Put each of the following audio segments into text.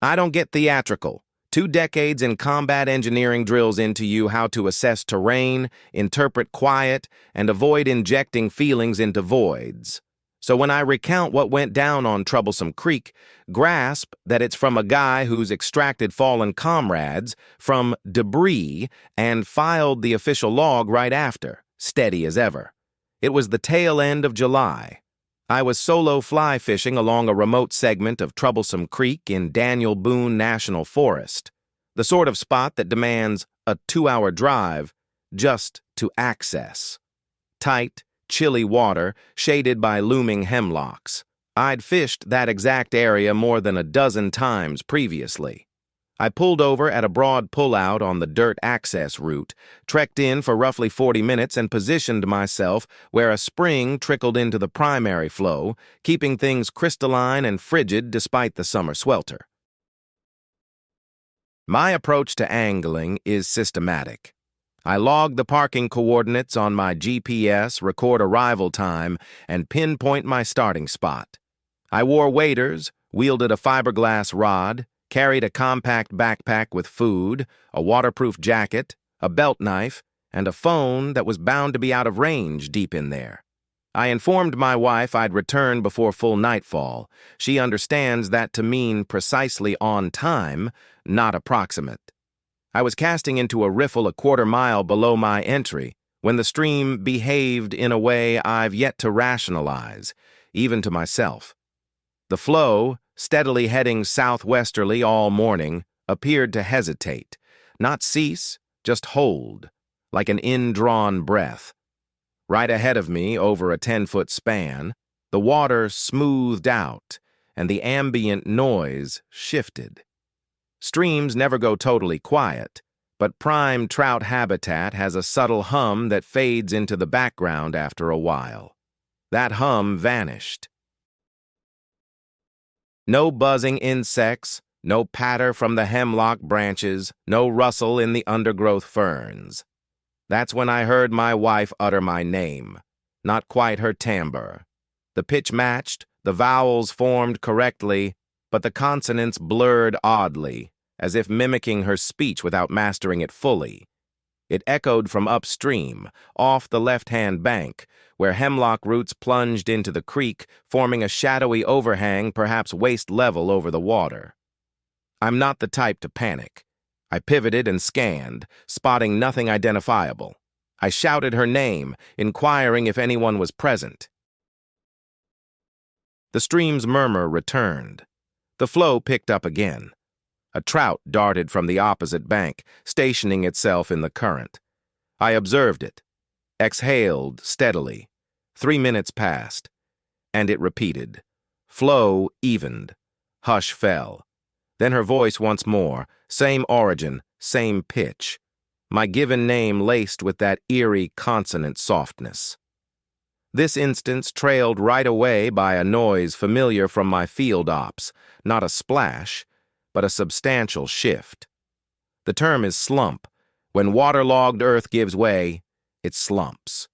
I don't get theatrical. 2 decades in combat engineering drills into you how to assess terrain, interpret quiet, and avoid injecting feelings into voids. So when I recount what went down on Troublesome Creek, grasp that it's from a guy who's extracted fallen comrades from debris and filed the official log right after, steady as ever. It was the tail end of July. I was solo fly fishing along a remote segment of Troublesome Creek in Daniel Boone National Forest, the sort of spot that demands a 2-hour drive just to access. Tight, chilly water shaded by looming hemlocks. I'd fished that exact area more than a dozen times previously. I pulled over at a broad pullout on the dirt access route, trekked in for roughly 40 minutes and positioned myself where a spring trickled into the primary flow, keeping things crystalline and frigid despite the summer swelter. My approach to angling is systematic. I log the parking coordinates on my GPS, record arrival time, and pinpoint my starting spot. I wore waders, wielded a fiberglass rod, carried a compact backpack with food, a waterproof jacket, a belt knife, and a phone that was bound to be out of range deep in there. I informed my wife I'd return before full nightfall. She understands that to mean precisely on time, not approximate. I was casting into a riffle a quarter-mile below my entry when the stream behaved in a way I've yet to rationalize, even to myself. The flow, steadily heading southwesterly all morning, appeared to hesitate, not cease, just hold, like an indrawn breath. Right ahead of me, over a 10-foot span, the water smoothed out, and the ambient noise shifted. Streams never go totally quiet, but prime trout habitat has a subtle hum that fades into the background after a while. That hum vanished. No buzzing insects, no patter from the hemlock branches, no rustle in the undergrowth ferns. That's when I heard my wife utter my name, not quite her timbre. The pitch matched, the vowels formed correctly, but the consonants blurred oddly, as if mimicking her speech without mastering it fully. It echoed from upstream, off the left-hand bank, where hemlock roots plunged into the creek, forming a shadowy overhang perhaps waist level over the water. I'm not the type to panic. I pivoted and scanned, spotting nothing identifiable. I shouted her name, inquiring if anyone was present. The stream's murmur returned. The flow picked up again. A trout darted from the opposite bank, stationing itself in the current. I observed it, exhaled steadily. 3 minutes passed, and it repeated. Flow evened. Hush fell. Then her voice once more, same origin, same pitch. My given name laced with that eerie consonant softness. This instance trailed right away by a noise familiar from my field ops, not a splash, but a substantial shift. The term is slump. When waterlogged earth gives way, it slumps.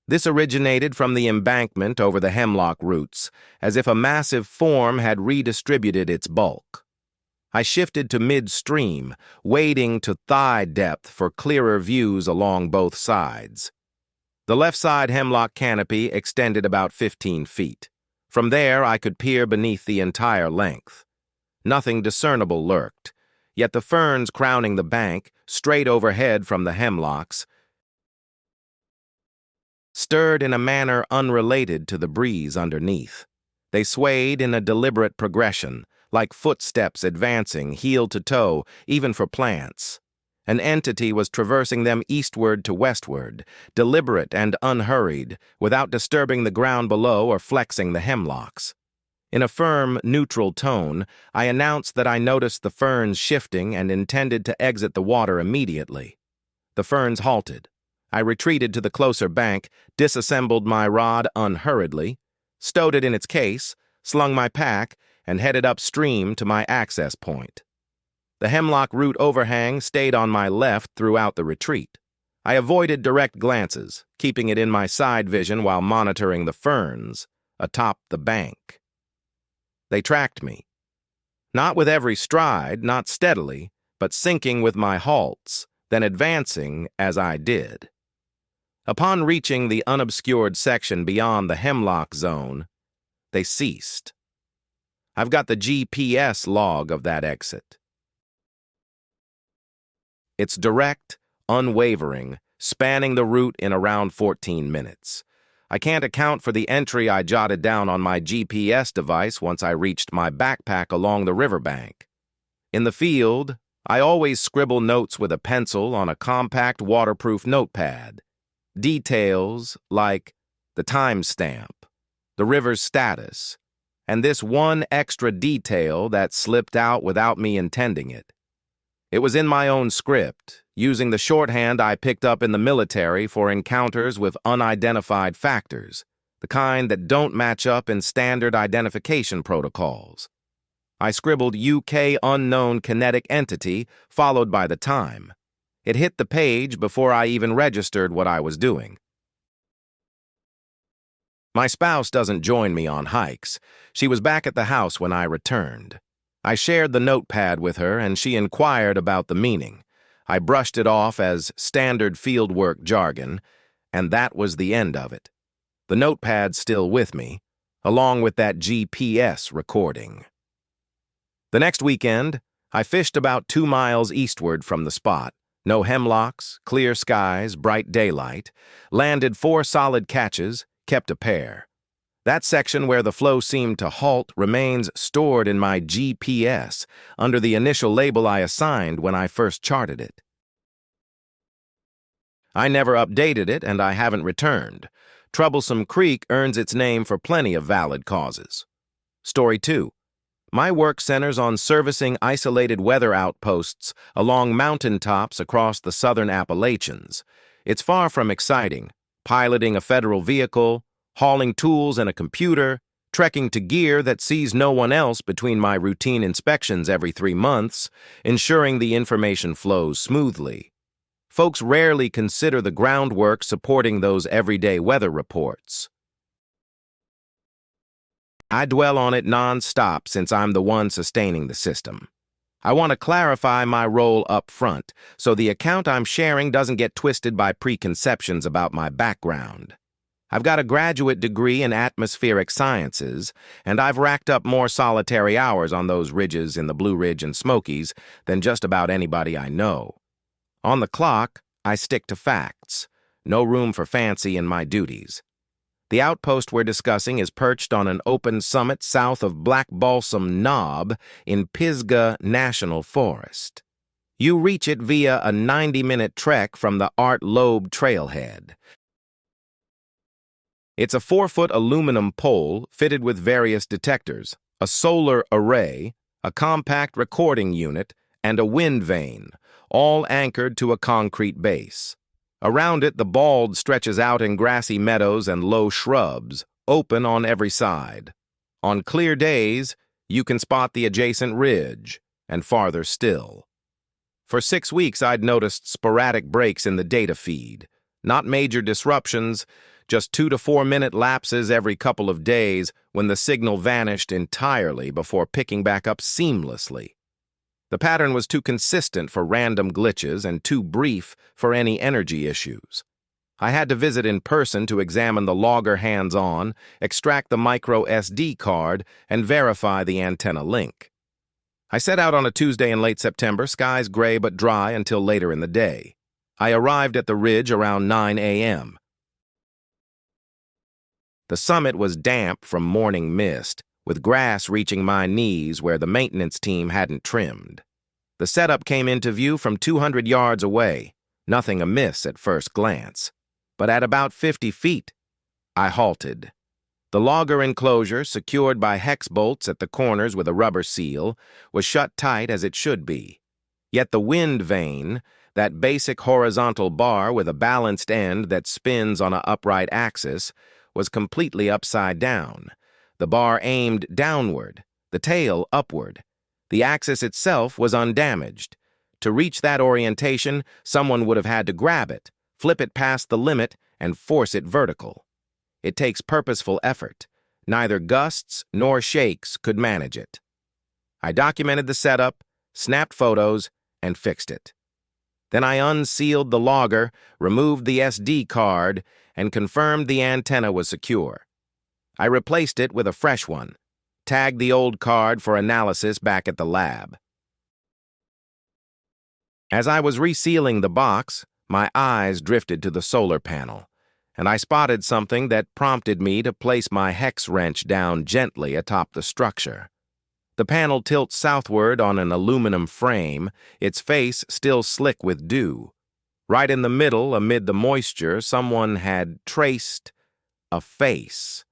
This originated from the embankment over the hemlock roots, as if a massive form had redistributed its bulk. I shifted to midstream, wading to thigh depth for clearer views along both sides. The left side hemlock canopy extended about 15 feet. From there, I could peer beneath the entire length. Nothing discernible lurked, yet the ferns crowning the bank, straight overhead from the hemlocks, stirred in a manner unrelated to the breeze underneath. They swayed in a deliberate progression, like footsteps advancing, heel to toe, even for plants. An entity was traversing them eastward to westward, deliberate and unhurried, without disturbing the ground below or flexing the hemlocks. In a firm, neutral tone, I announced that I noticed the ferns shifting and intended to exit the water immediately. The ferns halted. I retreated to the closer bank, disassembled my rod unhurriedly, stowed it in its case, slung my pack, and headed upstream to my access point. The hemlock root overhang stayed on my left throughout the retreat. I avoided direct glances, keeping it in my side vision while monitoring the ferns atop the bank. They tracked me. Not with every stride, not steadily, but sinking with my halts, then advancing as I did. Upon reaching the unobscured section beyond the hemlock zone, they ceased. I've got the GPS log of that exit. It's direct, unwavering, spanning the route in around 14 minutes. I can't account for the entry I jotted down on my GPS device once I reached my backpack along the riverbank. In the field, I always scribble notes with a pencil on a compact waterproof notepad. Details like the timestamp, the river's status, and this one extra detail that slipped out without me intending it. It was in my own script, using the shorthand I picked up in the military for encounters with unidentified factors, the kind that don't match up in standard identification protocols. I scribbled UK unknown kinetic entity, followed by the time. It hit the page before I even registered what I was doing. My spouse doesn't join me on hikes. She was back at the house when I returned. I shared the notepad with her, and she inquired about the meaning. I brushed it off as standard fieldwork jargon, and that was the end of it. The notepad's still with me, along with that GPS recording. The next weekend, I fished about 2 miles eastward from the spot. No hemlocks, clear skies, bright daylight. Landed 4 solid catches, kept a pair. That section where the flow seemed to halt remains stored in my GPS under the initial label I assigned when I first charted it. I never updated it, and I haven't returned. Troublesome Creek earns its name for plenty of valid causes. Story 2. My work centers on servicing isolated weather outposts along mountaintops across the southern Appalachians. It's far from exciting, piloting a federal vehicle, hauling tools and a computer, trekking to gear that sees no one else between my routine inspections every 3 months, ensuring the information flows smoothly. Folks rarely consider the groundwork supporting those everyday weather reports. I dwell on it non-stop since I'm the one sustaining the system. I want to clarify my role up front so the account I'm sharing doesn't get twisted by preconceptions about my background. I've got a graduate degree in atmospheric sciences, and I've racked up more solitary hours on those ridges in the Blue Ridge and Smokies than just about anybody I know. On the clock, I stick to facts. No room for fancy in my duties. The outpost we're discussing is perched on an open summit south of Black Balsam Knob in Pisgah National Forest. You reach it via a 90-minute trek from the Art Loeb trailhead. It's a 4-foot aluminum pole fitted with various detectors, a solar array, a compact recording unit, and a wind vane, all anchored to a concrete base. Around it, the bald stretches out in grassy meadows and low shrubs, open on every side. On clear days, you can spot the adjacent ridge, and farther still. For 6 weeks, I'd noticed sporadic breaks in the data feed. Not major disruptions, just 2 to 4 minute lapses every couple of days when the signal vanished entirely before picking back up seamlessly. The pattern was too consistent for random glitches and too brief for any energy issues. I had to visit in person to examine the logger hands-on, extract the micro SD card, and verify the antenna link. I set out on a Tuesday in late September, skies gray but dry until later in the day. I arrived at the ridge around 9 a.m. The summit was damp from morning mist, with grass reaching my knees where the maintenance team hadn't trimmed. The setup came into view from 200 yards away, nothing amiss at first glance. But at about 50 feet, I halted. The logger enclosure, secured by hex bolts at the corners with a rubber seal, was shut tight as it should be. Yet the wind vane, that basic horizontal bar with a balanced end that spins on an upright axis, was completely upside down. The bar aimed downward, the tail upward. The axis itself was undamaged. To reach that orientation, someone would have had to grab it, flip it past the limit, and force it vertical. It takes purposeful effort. Neither gusts nor shakes could manage it. I documented the setup, snapped photos, and fixed it. Then I unsealed the logger, removed the SD card, and confirmed the antenna was secure. I replaced it with a fresh one, tagged the old card for analysis back at the lab. As I was resealing the box, my eyes drifted to the solar panel, and I spotted something that prompted me to place my hex wrench down gently atop the structure. The panel tilts southward on an aluminum frame, its face still slick with dew. Right in the middle, amid the moisture, someone had traced a face.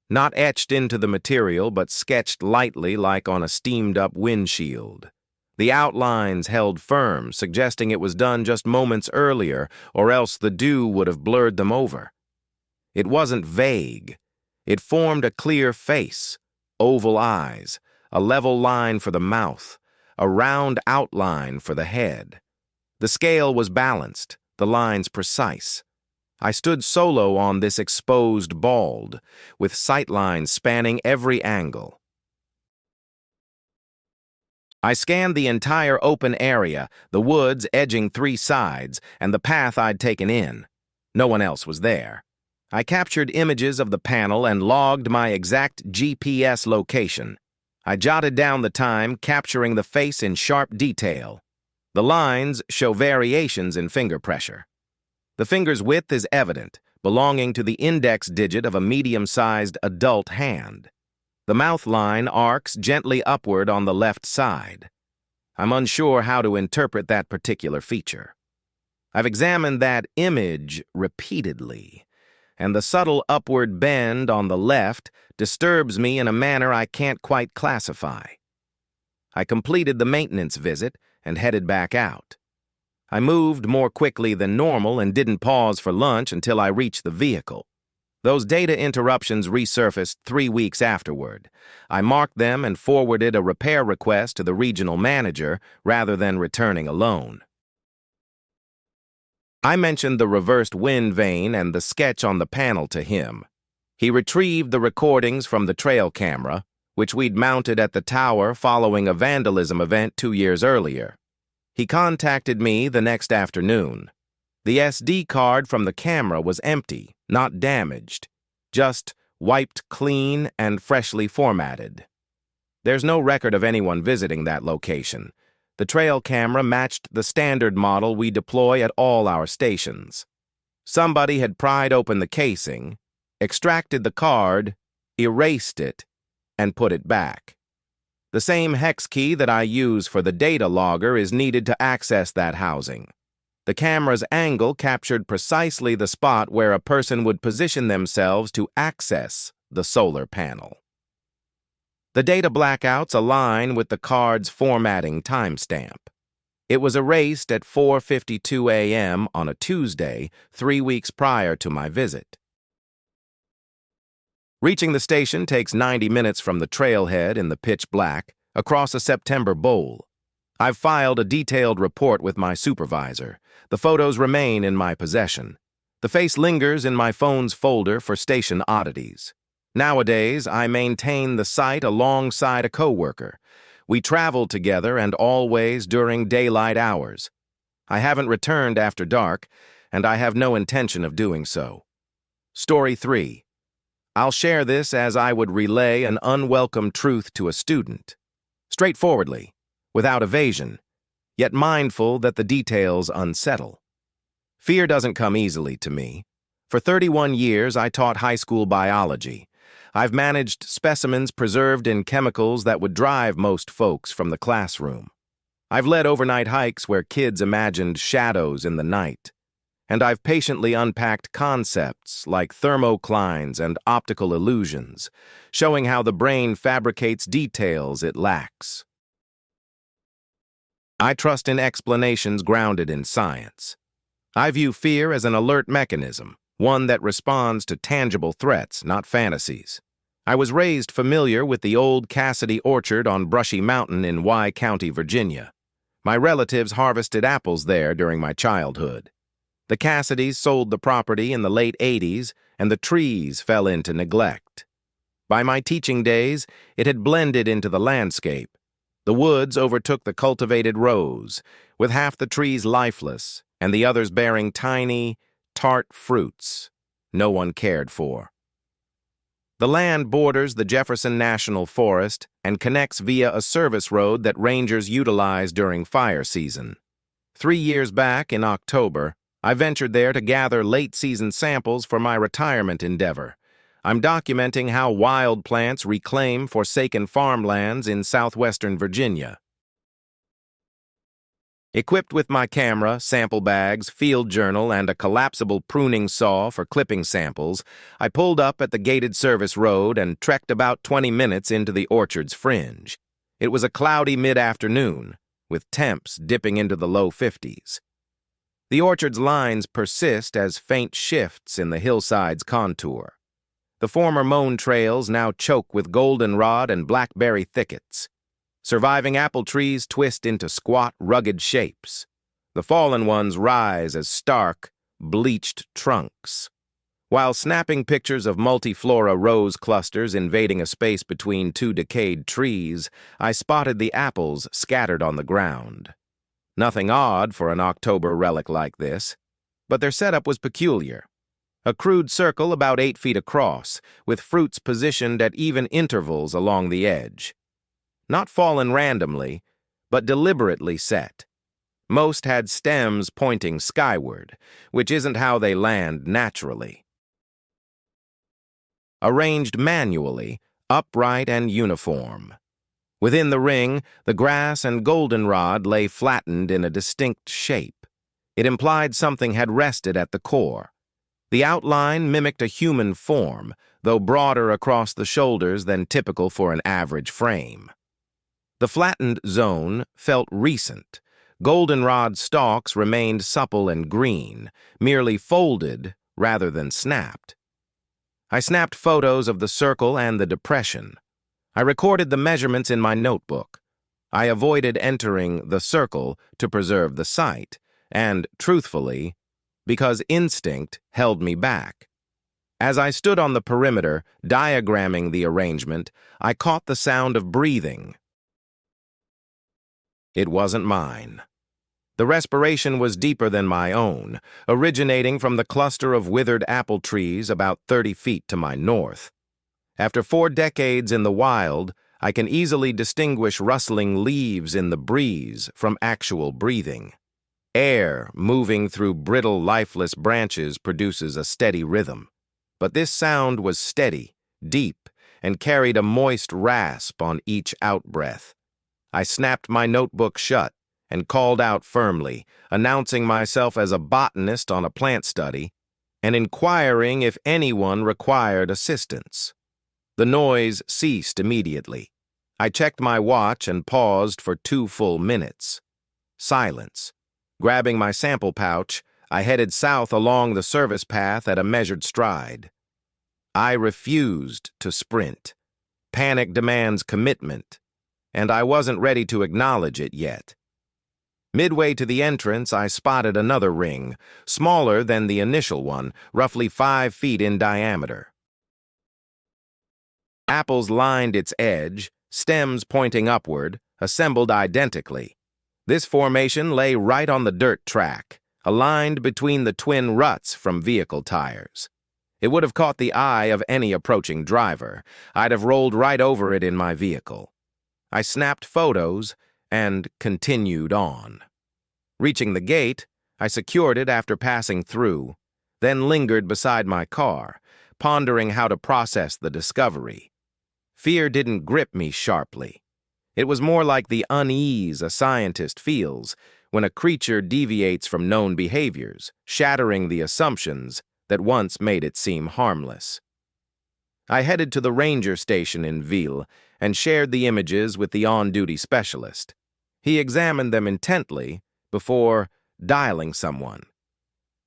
Not etched into the material, but sketched lightly like on a steamed-up windshield. The outlines held firm, suggesting it was done just moments earlier, or else the dew would have blurred them over. It wasn't vague. It formed a clear face, oval eyes, a level line for the mouth, a round outline for the head. The scale was balanced, the lines precise. I stood solo on this exposed bald, with sightlines spanning every angle. I scanned the entire open area, the woods edging 3 sides, and the path I'd taken in. No one else was there. I captured images of the panel and logged my exact GPS location. I jotted down the time, capturing the face in sharp detail. The lines show variations in finger pressure. The finger's width is evident, belonging to the index digit of a medium-sized adult hand. The mouth line arcs gently upward on the left side. I'm unsure how to interpret that particular feature. I've examined that image repeatedly, and the subtle upward bend on the left disturbs me in a manner I can't quite classify. I completed the maintenance visit and headed back out. I moved more quickly than normal and didn't pause for lunch until I reached the vehicle. Those data interruptions resurfaced 3 weeks afterward. I marked them and forwarded a repair request to the regional manager rather than returning alone. I mentioned the reversed wind vane and the sketch on the panel to him. He retrieved the recordings from the trail camera, which we'd mounted at the tower following a vandalism event 2 years earlier. He contacted me the next afternoon. The SD card from the camera was empty, not damaged, just wiped clean and freshly formatted. There's no record of anyone visiting that location. The trail camera matched the standard model we deploy at all our stations. Somebody had pried open the casing, extracted the card, erased it, and put it back. The same hex key that I use for the data logger is needed to access that housing. The camera's angle captured precisely the spot where a person would position themselves to access the solar panel. The data blackouts align with the card's formatting timestamp. It was erased at 4:52 a.m. on a Tuesday, 3 weeks prior to my visit. Reaching the station takes 90 minutes from the trailhead in the pitch black, across a September bowl. I've filed a detailed report with my supervisor. The photos remain in my possession. The face lingers in my phone's folder for station oddities. Nowadays, I maintain the site alongside a coworker. We travel together and always during daylight hours. I haven't returned after dark, and I have no intention of doing so. Story 3. I'll share this as I would relay an unwelcome truth to a student. Straightforwardly, without evasion, yet mindful that the details unsettle. Fear doesn't come easily to me. For 31 years, I taught high school biology. I've managed specimens preserved in chemicals that would drive most folks from the classroom. I've led overnight hikes where kids imagined shadows in the night. And I've patiently unpacked concepts like thermoclines and optical illusions, showing how the brain fabricates details it lacks. I trust in explanations grounded in science. I view fear as an alert mechanism, one that responds to tangible threats, not fantasies. I was raised familiar with the old Cassidy orchard on Brushy Mountain in Y County, Virginia. My relatives harvested apples there during my childhood. The Cassidys sold the property in the late 80s, and the trees fell into neglect. By my teaching days, it had blended into the landscape, The woods overtook the cultivated rows, with half the trees lifeless and the others bearing tiny, tart fruits no one cared for. The land borders the Jefferson National Forest and connects via a service road that rangers utilize during fire season. 3 years back, in October, I ventured there to gather late-season samples for my retirement endeavor. I'm documenting how wild plants reclaim forsaken farmlands in southwestern Virginia. Equipped with my camera, sample bags, field journal, and a collapsible pruning saw for clipping samples, I pulled up at the gated service road and trekked about 20 minutes into the orchard's fringe. It was a cloudy mid-afternoon, with temps dipping into the low 50s. The orchard's lines persist as faint shifts in the hillside's contour. The former mown trails now choke with goldenrod and blackberry thickets. Surviving apple trees twist into squat, rugged shapes. The fallen ones rise as stark, bleached trunks. While snapping pictures of multiflora rose clusters invading a space between two decayed trees, I spotted the apples scattered on the ground. Nothing odd for an October relic like this, but their setup was peculiar. A crude circle about 8 feet across, with fruits positioned at even intervals along the edge. Not fallen randomly, but deliberately set. Most had stems pointing skyward, which isn't how they land naturally. Arranged manually, upright and uniform. Within the ring, the grass and goldenrod lay flattened in a distinct shape. It implied something had rested at the core. The outline mimicked a human form, though broader across the shoulders than typical for an average frame. The flattened zone felt recent. Goldenrod stalks remained supple and green, merely folded rather than snapped. I snapped photos of the circle and the depression. I recorded the measurements in my notebook. I avoided entering the circle to preserve the site, and, truthfully, because instinct held me back. As I stood on the perimeter, diagramming the arrangement, I caught the sound of breathing. It wasn't mine. The respiration was deeper than my own, originating from the cluster of withered apple trees about 30 feet to my north. After 4 decades in the wild, I can easily distinguish rustling leaves in the breeze from actual breathing. Air moving through brittle, lifeless branches produces a steady rhythm. But this sound was steady, deep, and carried a moist rasp on each out-breath. I snapped my notebook shut and called out firmly, announcing myself as a botanist on a plant study and inquiring if anyone required assistance. The noise ceased immediately. I checked my watch and paused for 2 full minutes. Silence. Grabbing my sample pouch, I headed south along the service path at a measured stride. I refused to sprint. Panic demands commitment, and I wasn't ready to acknowledge it yet. Midway to the entrance, I spotted another ring, smaller than the initial one, roughly 5 feet in diameter. Apples lined its edge, stems pointing upward, assembled identically. This formation lay right on the dirt track, aligned between the twin ruts from vehicle tires. It would have caught the eye of any approaching driver. I'd have rolled right over it in my vehicle. I snapped photos and continued on. Reaching the gate, I secured it after passing through, then lingered beside my car, pondering how to process the discovery. Fear didn't grip me sharply. It was more like the unease a scientist feels when a creature deviates from known behaviors, shattering the assumptions that once made it seem harmless. I headed to the ranger station in Ville and shared the images with the on-duty specialist. He examined them intently before dialing someone.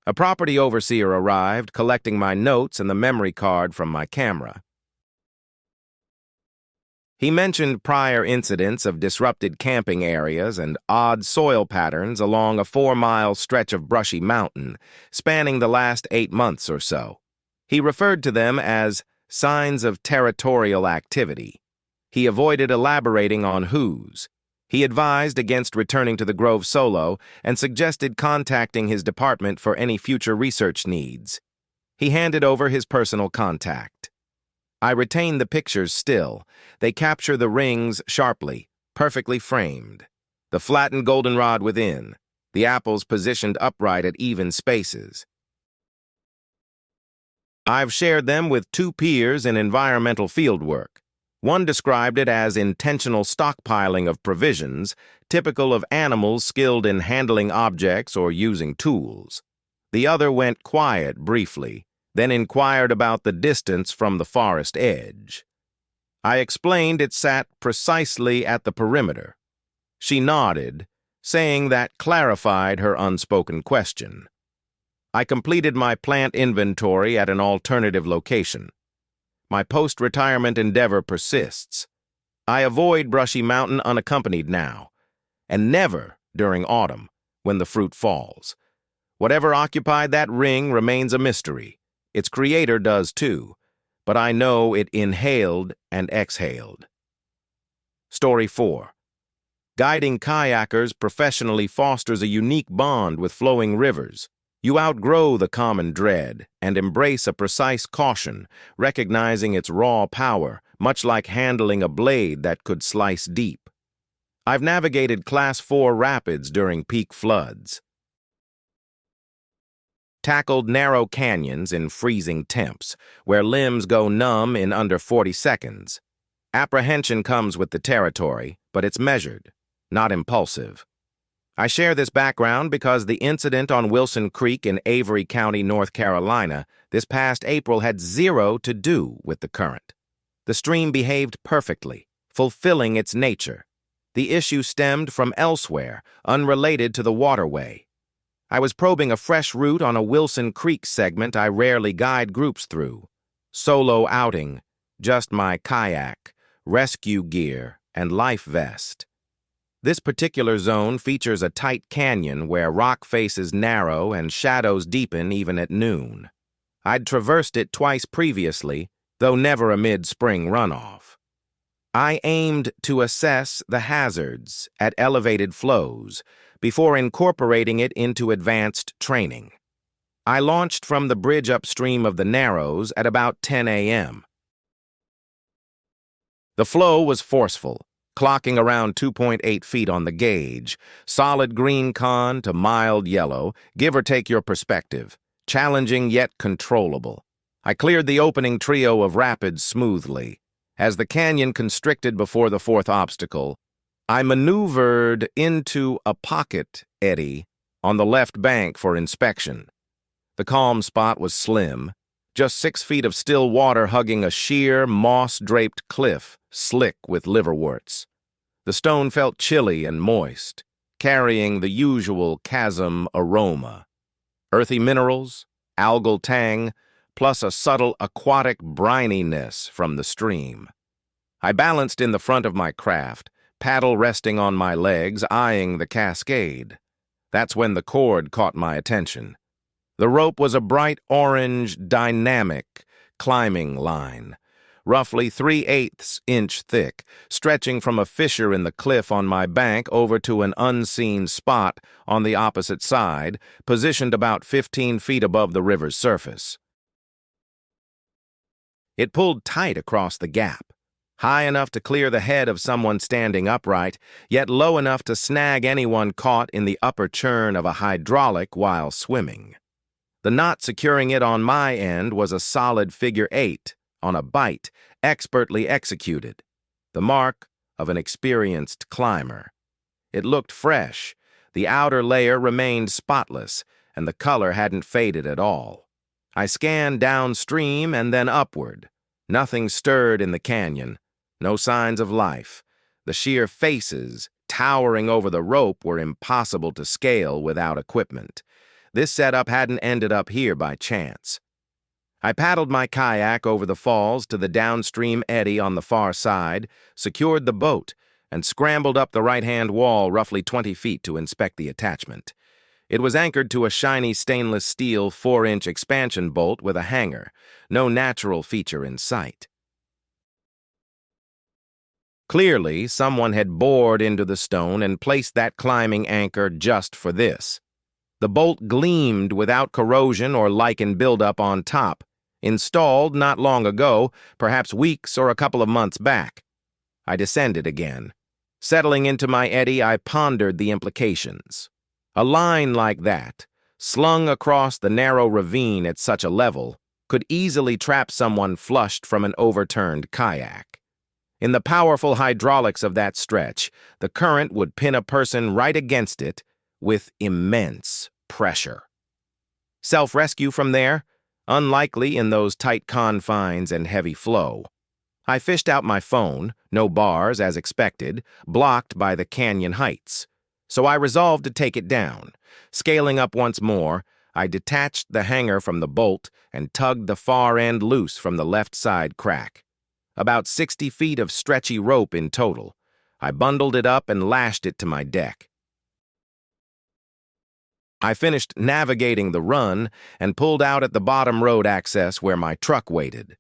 A property overseer arrived, collecting my notes and the memory card from my camera. He mentioned prior incidents of disrupted camping areas and odd soil patterns along a 4-mile stretch of brushy mountain, spanning the last 8 months or so. He referred to them as signs of territorial activity. He avoided elaborating on whose, He advised against returning to the Grove solo and suggested contacting his department for any future research needs. He handed over his personal contact. I retain the pictures still. They capture the rings sharply, perfectly framed. The flattened goldenrod within, the apples positioned upright at even spaces. I've shared them with two peers in environmental fieldwork. One described it as intentional stockpiling of provisions, typical of animals skilled in handling objects or using tools. The other went quiet briefly, then inquired about the distance from the forest edge. I explained it sat precisely at the perimeter. She nodded, saying that clarified her unspoken question. I completed my plant inventory at an alternative location. My post-retirement endeavor persists. I avoid Brushy Mountain unaccompanied now, and never during autumn, when the fruit falls. Whatever occupied that ring remains a mystery. Its creator does too, but I know it inhaled and exhaled. Story 4. Guiding kayakers professionally fosters a unique bond with flowing rivers. You outgrow the common dread and embrace a precise caution, recognizing its raw power, much like handling a blade that could slice deep. I've navigated Class 4 rapids during peak floods, tackled narrow canyons in freezing temps, where limbs go numb in under 40 seconds. Apprehension comes with the territory, but it's measured, not impulsive. I share this background because the incident on Wilson Creek in Avery County, North Carolina, this past April had zero to do with the current. The stream behaved perfectly, fulfilling its nature. The issue stemmed from elsewhere, unrelated to the waterway. I was probing a fresh route on a Wilson Creek segment I rarely guide groups through. Solo outing, just my kayak, rescue gear, and life vest. This particular zone features a tight canyon where rock faces narrow and shadows deepen even at noon. I'd traversed it twice previously, though never amid spring runoff. I aimed to assess the hazards at elevated flows before incorporating it into advanced training. I launched from the bridge upstream of the Narrows at about 10 a.m. The flow was forceful, clocking around 2.8 feet on the gauge, solid green con to mild yellow, give or take your perspective, challenging yet controllable. I cleared the opening trio of rapids smoothly. As the canyon constricted before the fourth obstacle, I maneuvered into a pocket eddy on the left bank for inspection. The calm spot was slim, just 6 feet of still water hugging a sheer, moss-draped cliff, slick with liverworts. The stone felt chilly and moist, carrying the usual chasm aroma. Earthy minerals, algal tang, plus a subtle aquatic brininess from the stream. I balanced in the front of my craft, paddle resting on my legs, eyeing the cascade. That's when the cord caught my attention. The rope was a bright orange, dynamic climbing line, roughly 3/8 inch thick, stretching from a fissure in the cliff on my bank over to an unseen spot on the opposite side, positioned about 15 feet above the river's surface. It pulled tight across the gap, high enough to clear the head of someone standing upright, yet low enough to snag anyone caught in the upper churn of a hydraulic while swimming. The knot securing it on my end was a solid figure 8 on a bite, expertly executed, the mark of an experienced climber. It looked fresh, the outer layer remained spotless, and the color hadn't faded at all. I scanned downstream and then upward. Nothing stirred in the canyon, no signs of life. The sheer faces, towering over the rope, were impossible to scale without equipment. This setup hadn't ended up here by chance. I paddled my kayak over the falls to the downstream eddy on the far side, secured the boat, and scrambled up the right-hand wall roughly 20 feet to inspect the attachment. It was anchored to a shiny stainless steel 4-inch expansion bolt with a hanger, no natural feature in sight. Clearly, someone had bored into the stone and placed that climbing anchor just for this. The bolt gleamed without corrosion or lichen buildup on top, installed not long ago, perhaps weeks or a couple of months back. I descended again. Settling into my eddy, I pondered the implications. A line like that, slung across the narrow ravine at such a level, could easily trap someone flushed from an overturned kayak. In the powerful hydraulics of that stretch, the current would pin a person right against it with immense pressure. Self-rescue from there? Unlikely in those tight confines and heavy flow. I fished out my phone, no bars as expected, blocked by the canyon heights. So I resolved to take it down. Scaling up once more, I detached the hanger from the bolt and tugged the far end loose from the left side crack. About 60 feet of stretchy rope in total. I bundled it up and lashed it to my deck. I finished navigating the run and pulled out at the bottom road access where my truck waited.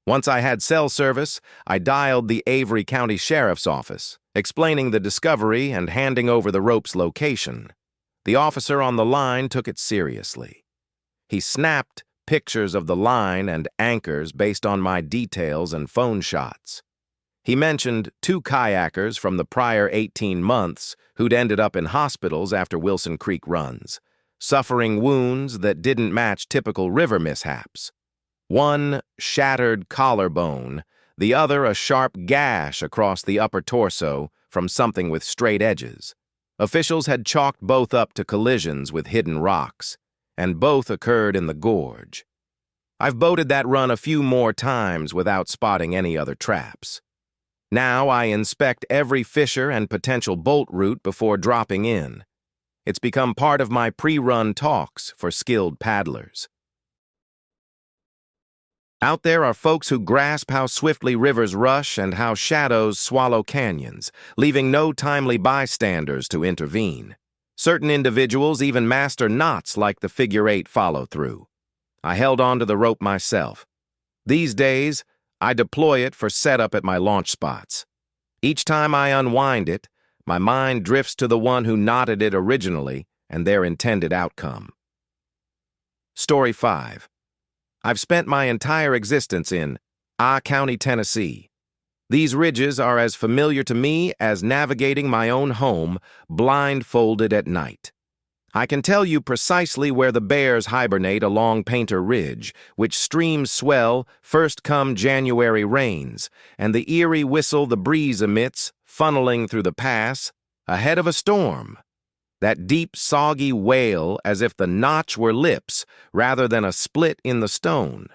Once I had cell service, I dialed the Avery County Sheriff's Office, explaining the discovery and handing over the rope's location. The officer on the line took it seriously. He snapped pictures of the line and anchors based on my details and phone shots. He mentioned 2 kayakers from the prior 18 months who'd ended up in hospitals after Wilson Creek runs, suffering wounds that didn't match typical river mishaps. One shattered collarbone, the other a sharp gash across the upper torso from something with straight edges. Officials had chalked both up to collisions with hidden rocks, and both occurred in the gorge. I've boated that run a few more times without spotting any other traps. Now I inspect every fissure and potential bolt route before dropping in. It's become part of my pre-run talks for skilled paddlers. Out there are folks who grasp how swiftly rivers rush and how shadows swallow canyons, leaving no timely bystanders to intervene. Certain individuals even master knots like the figure-8 follow-through. I held on to the rope myself. These days, I deploy it for setup at my launch spots. Each time I unwind it, my mind drifts to the one who knotted it originally and their intended outcome. Story 5. I've spent my entire existence in County, Tennessee. These ridges are as familiar to me as navigating my own home blindfolded at night. I can tell you precisely where the bears hibernate along Painter Ridge, which streams swell first come January rains, and the eerie whistle the breeze emits, funneling through the pass, ahead of a storm. That deep, soggy wail as if the notch were lips rather than a split in the stone.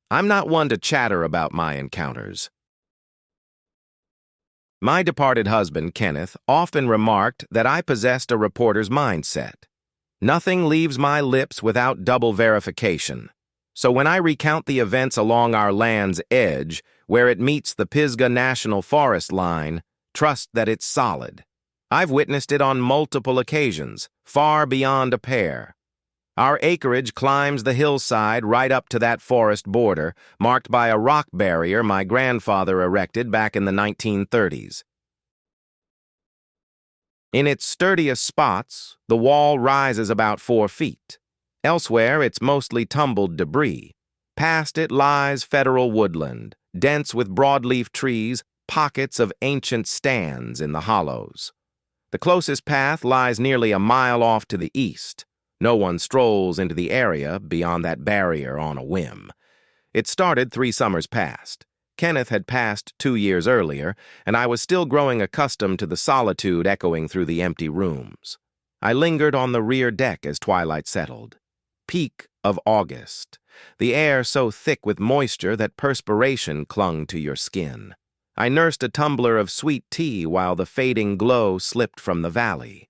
I'm not one to chatter about my encounters. My departed husband, Kenneth, often remarked that I possessed a reporter's mindset. Nothing leaves my lips without double verification. So when I recount the events along our land's edge, where it meets the Pisgah National Forest line, trust that it's solid. I've witnessed it on multiple occasions, far beyond a pair. Our acreage climbs the hillside right up to that forest border, marked by a rock barrier my grandfather erected back in the 1930s. In its sturdiest spots, the wall rises about 4 feet. Elsewhere, it's mostly tumbled debris. Past it lies federal woodland, dense with broadleaf trees, pockets of ancient stands in the hollows. The closest path lies nearly a mile off to the east. No one strolls into the area beyond that barrier on a whim. It started 3 summers past. Kenneth had passed 2 years earlier, and I was still growing accustomed to the solitude echoing through the empty rooms. I lingered on the rear deck as twilight settled. Peak of August. The air so thick with moisture that perspiration clung to your skin. I nursed a tumbler of sweet tea while the fading glow slipped from the valley.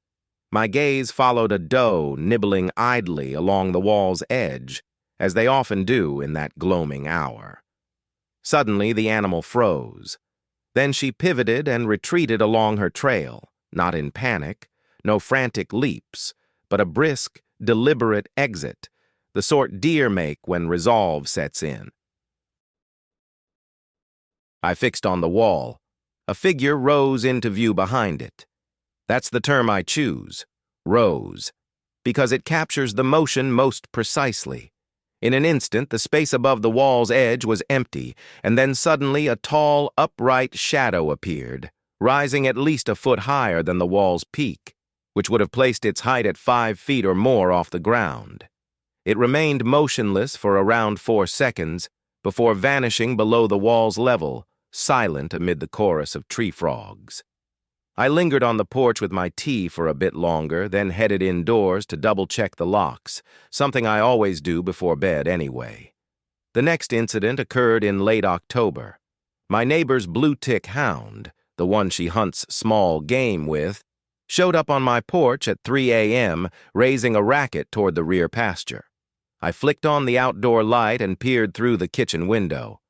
My gaze followed a doe nibbling idly along the wall's edge, as they often do in that gloaming hour. Suddenly the animal froze. Then she pivoted and retreated along her trail, not in panic, no frantic leaps, but a brisk, deliberate exit, the sort deer make when resolve sets in. I fixed on the wall. A figure rose into view behind it. That's the term I choose, rose, because it captures the motion most precisely. In an instant, the space above the wall's edge was empty, and then suddenly a tall, upright shadow appeared, rising at least a foot higher than the wall's peak, which would have placed its height at 5 feet or more off the ground. It remained motionless for around 4 seconds before vanishing below the wall's level, silent amid the chorus of tree frogs. I lingered on the porch with my tea for a bit longer, then headed indoors to double-check the locks, something I always do before bed anyway. The next incident occurred in late October. My neighbor's blue-tick hound, the one she hunts small game with, showed up on my porch at 3 a.m., raising a racket toward the rear pasture. I flicked on the outdoor light and peered through the kitchen window.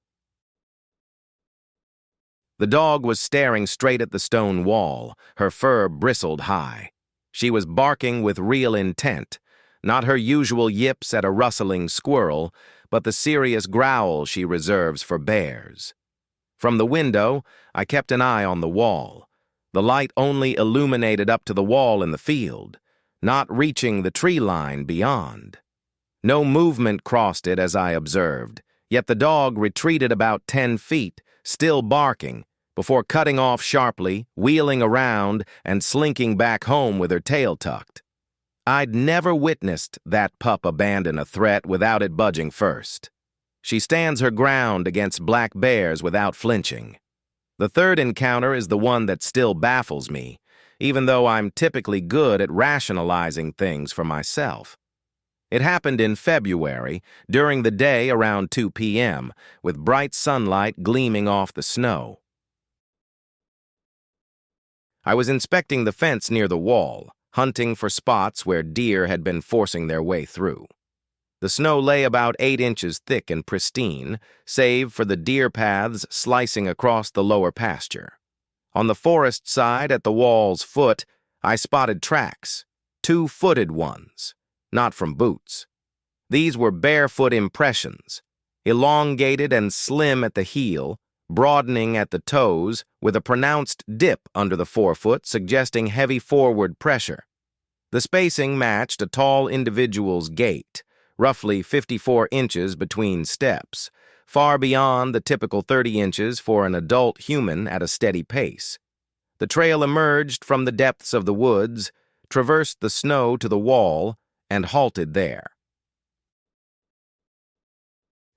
The dog was staring straight at the stone wall, her fur bristled high. She was barking with real intent, not her usual yips at a rustling squirrel, but the serious growl she reserves for bears. From the window, I kept an eye on the wall. The light only illuminated up to the wall in the field, not reaching the tree line beyond. No movement crossed it as I observed, yet the dog retreated about 10 feet, still barking, before cutting off sharply, wheeling around, and slinking back home with her tail tucked. I'd never witnessed that pup abandon a threat without it budging first. She stands her ground against black bears without flinching. The third encounter is the one that still baffles me, even though I'm typically good at rationalizing things for myself. It happened in February, during the day around 2 p.m., with bright sunlight gleaming off the snow. I was inspecting the fence near the wall, hunting for spots where deer had been forcing their way through. The snow lay about 8 inches thick and pristine, save for the deer paths slicing across the lower pasture. On the forest side at the wall's foot, I spotted tracks, 2-footed ones, not from boots. These were barefoot impressions, elongated and slim at the heel, broadening at the toes, with a pronounced dip under the forefoot suggesting heavy forward pressure. The spacing matched a tall individual's gait, roughly 54 inches between steps, far beyond the typical 30 inches for an adult human at a steady pace. The trail emerged from the depths of the woods, traversed the snow to the wall, and halted there.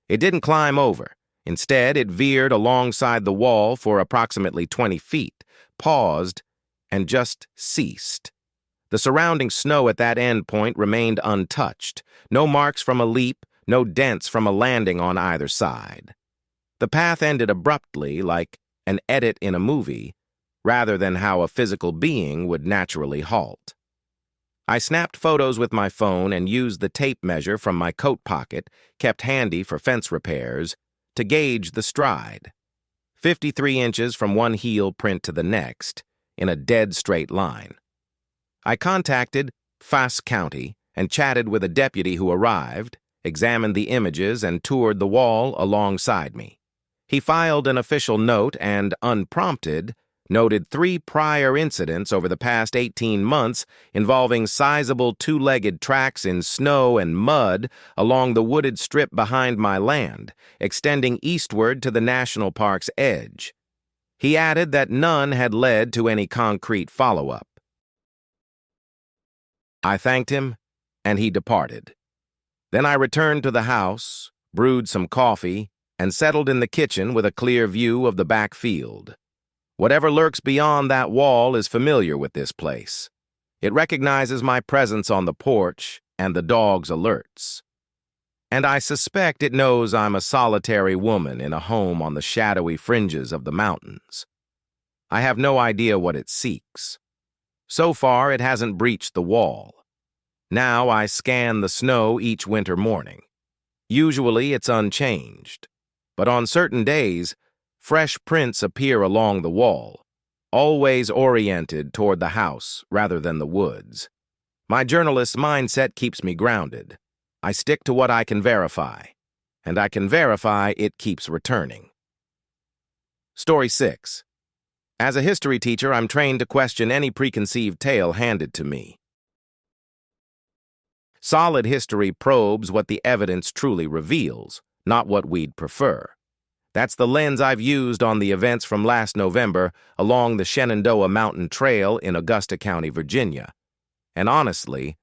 It didn't climb over. Instead, it veered alongside the wall for approximately 20 feet, paused, and just ceased. The surrounding snow at that endpoint remained untouched. No marks from a leap, no dents from a landing on either side. The path ended abruptly, like an edit in a movie, rather than how a physical being would naturally halt. I snapped photos with my phone and used the tape measure from my coat pocket, kept handy for fence repairs, to gauge the stride. 53 inches from one heel print to the next, in a dead straight line. I contacted Fass County and chatted with a deputy who arrived, examined the images, and toured the wall alongside me. He filed an official note and, unprompted, noted 3 prior incidents over the past 18 months involving sizable 2-legged tracks in snow and mud along the wooded strip behind my land, extending eastward to the national park's edge. He added that none had led to any concrete follow-up. I thanked him, and he departed. Then I returned to the house, brewed some coffee, and settled in the kitchen with a clear view of the back field. Whatever lurks beyond that wall is familiar with this place. It recognizes my presence on the porch and the dog's alerts. And I suspect it knows I'm a solitary woman in a home on the shadowy fringes of the mountains. I have no idea what it seeks. So far, it hasn't breached the wall. Now I scan the snow each winter morning. Usually it's unchanged, but on certain days, fresh prints appear along the wall, always oriented toward the house rather than the woods. My journalist's mindset keeps me grounded. I stick to what I can verify, and I can verify it keeps returning. Story 6. As a history teacher, I'm trained to question any preconceived tale handed to me. Solid history probes what the evidence truly reveals, not what we'd prefer. That's the lens I've used on the events from last November along the Shenandoah Mountain Trail in Augusta County, Virginia. And honestly,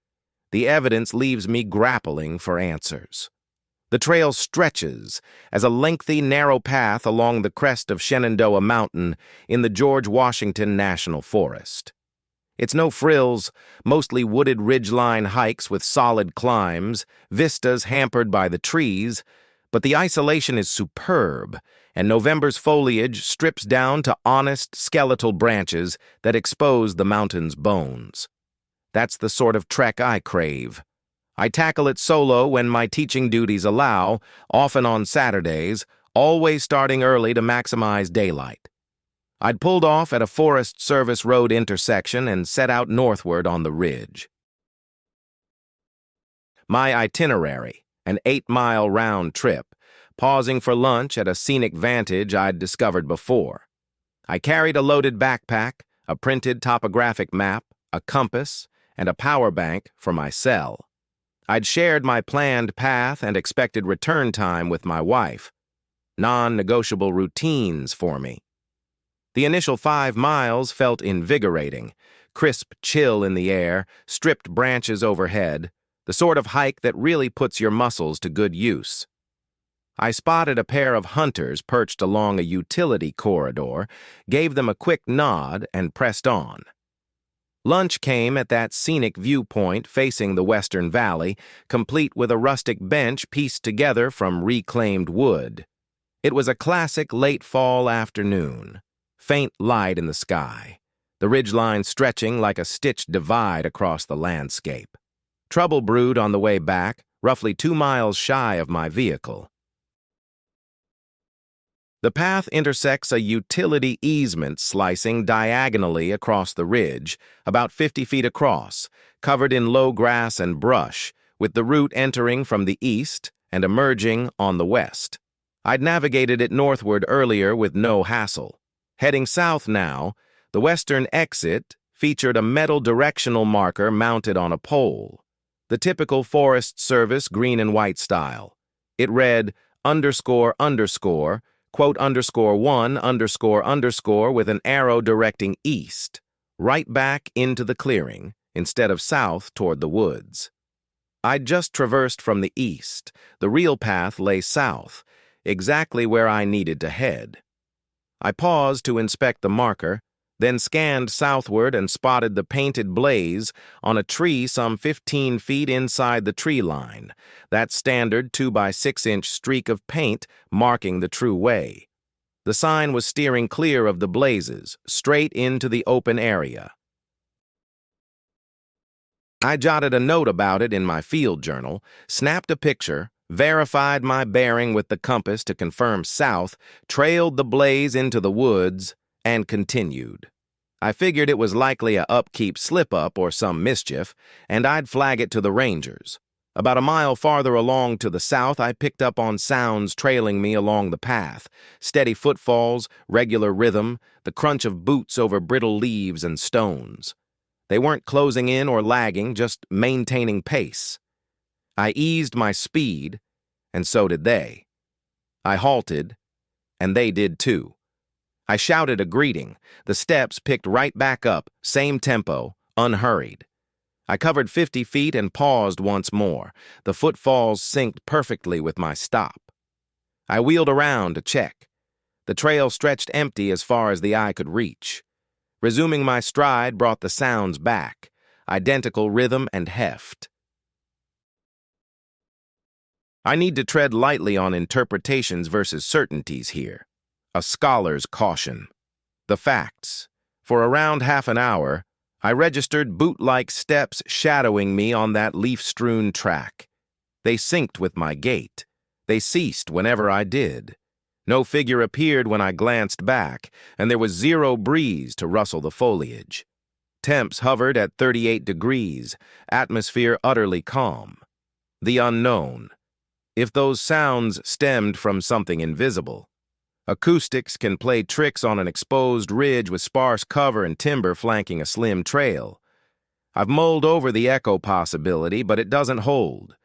the evidence leaves me grappling for answers. The trail stretches as a lengthy, narrow path along the crest of Shenandoah Mountain in the George Washington National Forest. It's no frills, mostly wooded ridgeline hikes with solid climbs, vistas hampered by the trees, but the isolation is superb, and November's foliage strips down to honest, skeletal branches that expose the mountain's bones. That's the sort of trek I crave. I tackle it solo when my teaching duties allow, often on Saturdays, always starting early to maximize daylight. I'd pulled off at a Forest Service road intersection and set out northward on the ridge. My itinerary, an 8-mile round trip, pausing for lunch at a scenic vantage I'd discovered before. I carried a loaded backpack, a printed topographic map, a compass, and a power bank for my cell. I'd shared my planned path and expected return time with my wife. Non-negotiable routines for me. The initial 5 miles felt invigorating, crisp chill in the air, stripped branches overhead, the sort of hike that really puts your muscles to good use. I spotted a pair of hunters perched along a utility corridor, gave them a quick nod, and pressed on. Lunch came at that scenic viewpoint facing the Western Valley, complete with a rustic bench pieced together from reclaimed wood. It was a classic late fall afternoon. Faint light in the sky, the ridgeline stretching like a stitched divide across the landscape. Trouble brewed on the way back, roughly 2 miles shy of my vehicle. The path intersects a utility easement slicing diagonally across the ridge, about 50 feet across, covered in low grass and brush, with the route entering from the east and emerging on the west. I'd navigated it northward earlier with no hassle. Heading south now, the western exit featured a metal directional marker mounted on a pole, the typical Forest Service green and white style. It read __, quote _1__ with an arrow directing east, right back into the clearing, instead of south toward the woods. I'd just traversed from the east. The real path lay south, exactly where I needed to head. I paused to inspect the marker, then scanned southward and spotted the painted blaze on a tree some 15 feet inside the tree line, that standard 2 by 6 inch streak of paint marking the true way. The sign was steering clear of the blazes, straight into the open area. I jotted a note about it in my field journal, snapped a picture, verified my bearing with the compass to confirm south, trailed the blaze into the woods, and continued. I figured it was likely a upkeep slip-up or some mischief, and I'd flag it to the rangers. About a mile farther along to the south, I picked up on sounds trailing me along the path. Steady footfalls, regular rhythm, the crunch of boots over brittle leaves and stones. They weren't closing in or lagging, just maintaining pace. I eased my speed, and so did they. I halted, and they did too. I shouted a greeting. The steps picked right back up, same tempo, unhurried. I covered 50 feet and paused once more. The footfalls synced perfectly with my stop. I wheeled around to check. The trail stretched empty as far as the eye could reach. Resuming my stride brought the sounds back, identical rhythm and heft. I need to tread lightly on interpretations versus certainties here. A scholar's caution. The facts. For around half an hour, I registered boot-like steps shadowing me on that leaf-strewn track. They synced with my gait. They ceased whenever I did. No figure appeared when I glanced back, and there was zero breeze to rustle the foliage. Temps hovered at 38 degrees, atmosphere utterly calm. The unknown. If those sounds stemmed from something invisible, Acoustics can play tricks on an exposed ridge with sparse cover and timber flanking a slim trail. I've mulled over the echo possibility, but it doesn't hold.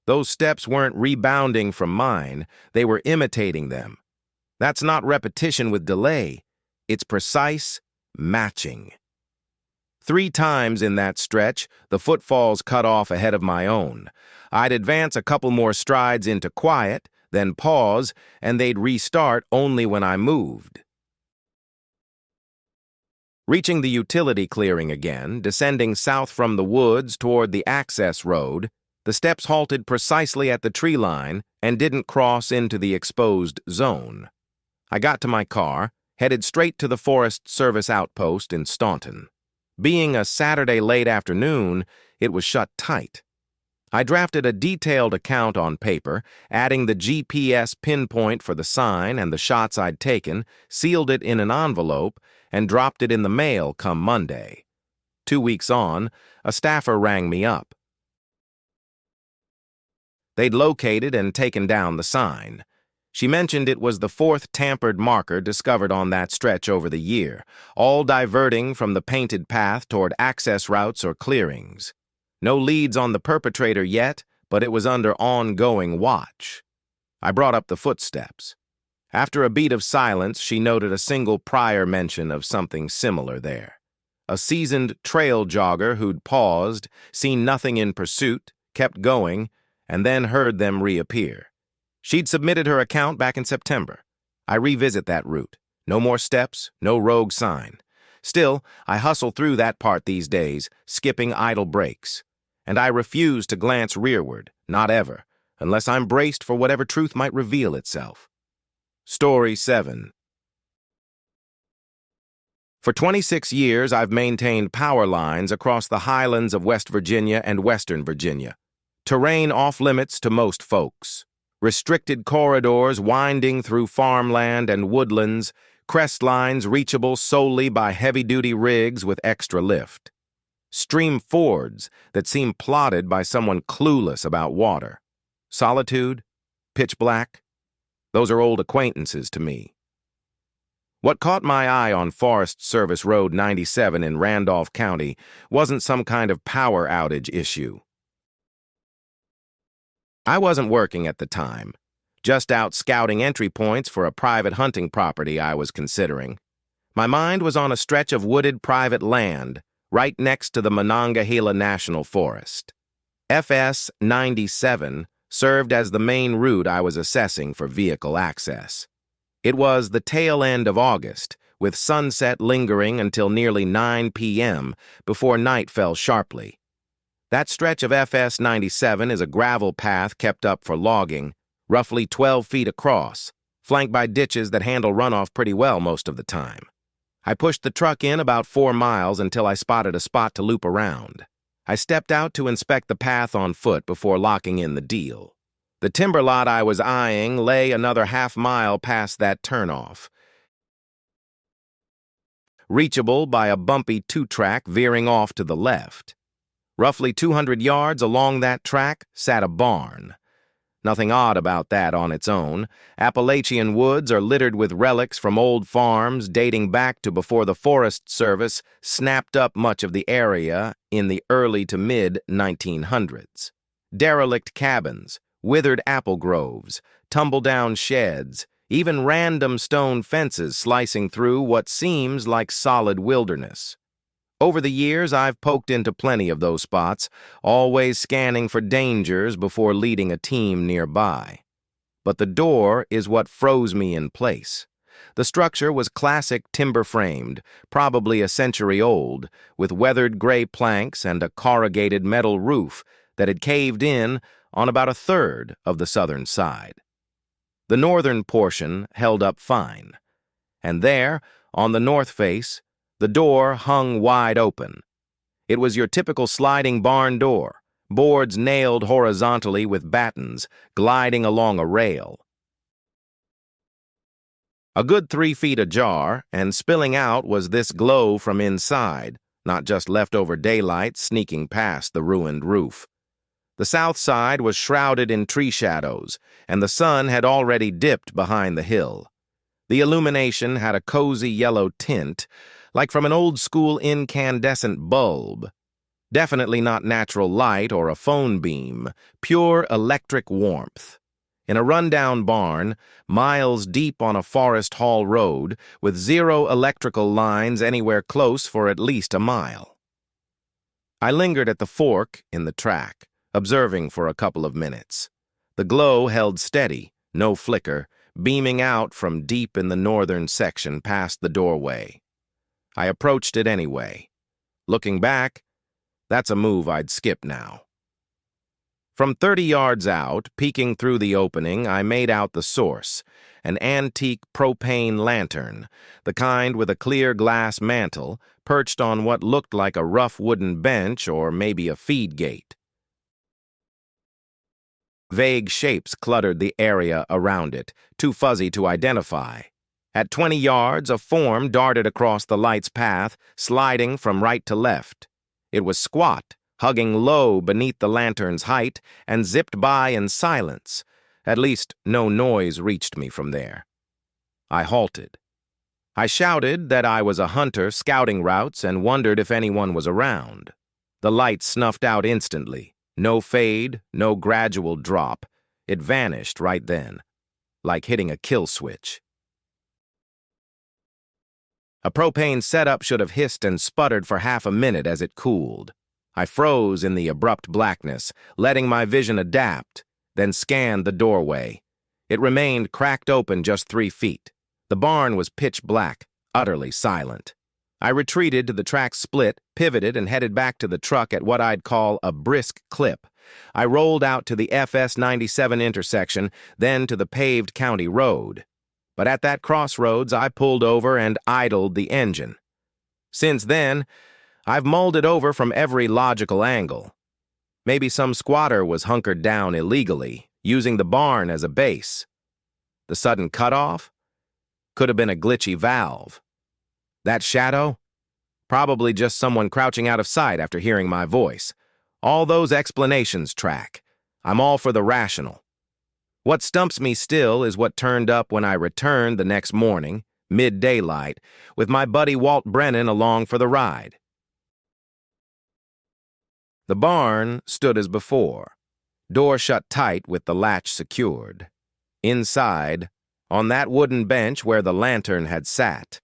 Those steps weren't rebounding from mine, they were imitating them. That's not repetition with delay, it's precise matching. 3 times in that stretch, the footfalls cut off ahead of my own. I'd advance a couple more strides into quiet, then pause, and they'd restart only when I moved. Reaching the utility clearing again, descending south from the woods toward the access road, the steps halted precisely at the tree line and didn't cross into the exposed zone. I got to my car, headed straight to the Forest Service outpost in Staunton. Being a Saturday late afternoon, it was shut tight. I drafted a detailed account on paper, adding the GPS pinpoint for the sign and the shots I'd taken, sealed it in an envelope, and dropped it in the mail come Monday. 2 weeks on, a staffer rang me up. They'd located and taken down the sign. She mentioned it was the 4th tampered marker discovered on that stretch over the year, all diverting from the painted path toward access routes or clearings. No leads on the perpetrator yet, but it was under ongoing watch. I brought up the footsteps. After a beat of silence, she noted a single prior mention of something similar there. A seasoned trail jogger who'd paused, seen nothing in pursuit, kept going, and then heard them reappear. She'd submitted her account back in September. I revisit that route. No more steps, no rogue sign. Still, I hustle through that part these days, skipping idle breaks. And I refuse to glance rearward, not ever, unless I'm braced for whatever truth might reveal itself. Story 7. For 26 years, I've maintained power lines across the highlands of West Virginia and Western Virginia. Terrain off-limits to most folks. Restricted corridors winding through farmland and woodlands, crest lines reachable solely by heavy-duty rigs with extra lift. Stream fords that seem plotted by someone clueless about water. Solitude, pitch black, those are old acquaintances to me. What caught my eye on Forest Service Road 97 in Randolph County wasn't some kind of power outage issue. I wasn't working at the time, just out scouting entry points for a private hunting property I was considering. My mind was on a stretch of wooded private land right next to the Monongahela National Forest. FS 97 served as the main route I was assessing for vehicle access. It was the tail end of August, with sunset lingering until nearly 9 p.m. before night fell sharply. That stretch of FS 97 is a gravel path kept up for logging, roughly 12 feet across, flanked by ditches that handle runoff pretty well most of the time. I pushed the truck in about 4 miles until I spotted a spot to loop around. I stepped out to inspect the path on foot before locking in the deal. The timber lot I was eyeing lay another half-mile past that turnoff, reachable by a bumpy 2-track veering off to the left. Roughly 200 yards along that track sat a barn. Nothing odd about that on its own. Appalachian woods are littered with relics from old farms dating back to before the Forest Service snapped up much of the area in the early to mid-1900s. Derelict cabins, withered apple groves, tumble-down sheds, even random stone fences slicing through what seems like solid wilderness. Over the years, I've poked into plenty of those spots, always scanning for dangers before leading a team nearby. But the door is what froze me in place. The structure was classic timber-framed, probably a century old, with weathered gray planks and a corrugated metal roof that had caved in on about a third of the southern side. The northern portion held up fine. And there, on the north face, the door hung wide open. It was your typical sliding barn door, boards nailed horizontally with battens, gliding along a rail. A good 3 feet ajar, and spilling out was this glow from inside, not just leftover daylight sneaking past the ruined roof. The south side was shrouded in tree shadows, and the sun had already dipped behind the hill. The illumination had a cozy yellow tint, like from an old-school incandescent bulb. Definitely not natural light or a phone beam, pure electric warmth. In a rundown barn, miles deep on a Forest Hall road, with zero electrical lines anywhere close for at least a mile. I lingered at the fork in the track, observing for a couple of minutes. The glow held steady, no flicker, beaming out from deep in the northern section past the doorway. I approached it anyway. Looking back, that's a move I'd skip now. From 30 yards out, peeking through the opening, I made out the source, an antique propane lantern, the kind with a clear glass mantle, perched on what looked like a rough wooden bench or maybe a feed gate. Vague shapes cluttered the area around it, too fuzzy to identify. At 20 yards, a form darted across the light's path, sliding from right to left. It was squat, hugging low beneath the lantern's height, and zipped by in silence. At least, no noise reached me from there. I halted. I shouted that I was a hunter scouting routes and wondered if anyone was around. The light snuffed out instantly. No fade, no gradual drop. It vanished right then, like hitting a kill switch. A propane setup should have hissed and sputtered for half a minute as it cooled. I froze in the abrupt blackness, letting my vision adapt, then scanned the doorway. It remained cracked open just 3 feet. The barn was pitch black, utterly silent. I retreated to the track split, pivoted, and headed back to the truck at what I'd call a brisk clip. I rolled out to the FS 97 intersection, then to the paved county road. But at that crossroads, I pulled over and idled the engine. Since then, I've mulled it over from every logical angle. Maybe some squatter was hunkered down illegally, using the barn as a base. The sudden cutoff? Could have been a glitchy valve. That shadow? Probably just someone crouching out of sight after hearing my voice. All those explanations track. I'm all for the rational. What stumps me still is what turned up when I returned the next morning, mid-daylight, with my buddy Walt Brennan along for the ride. The barn stood as before, door shut tight with the latch secured. Inside, on that wooden bench where the lantern had sat,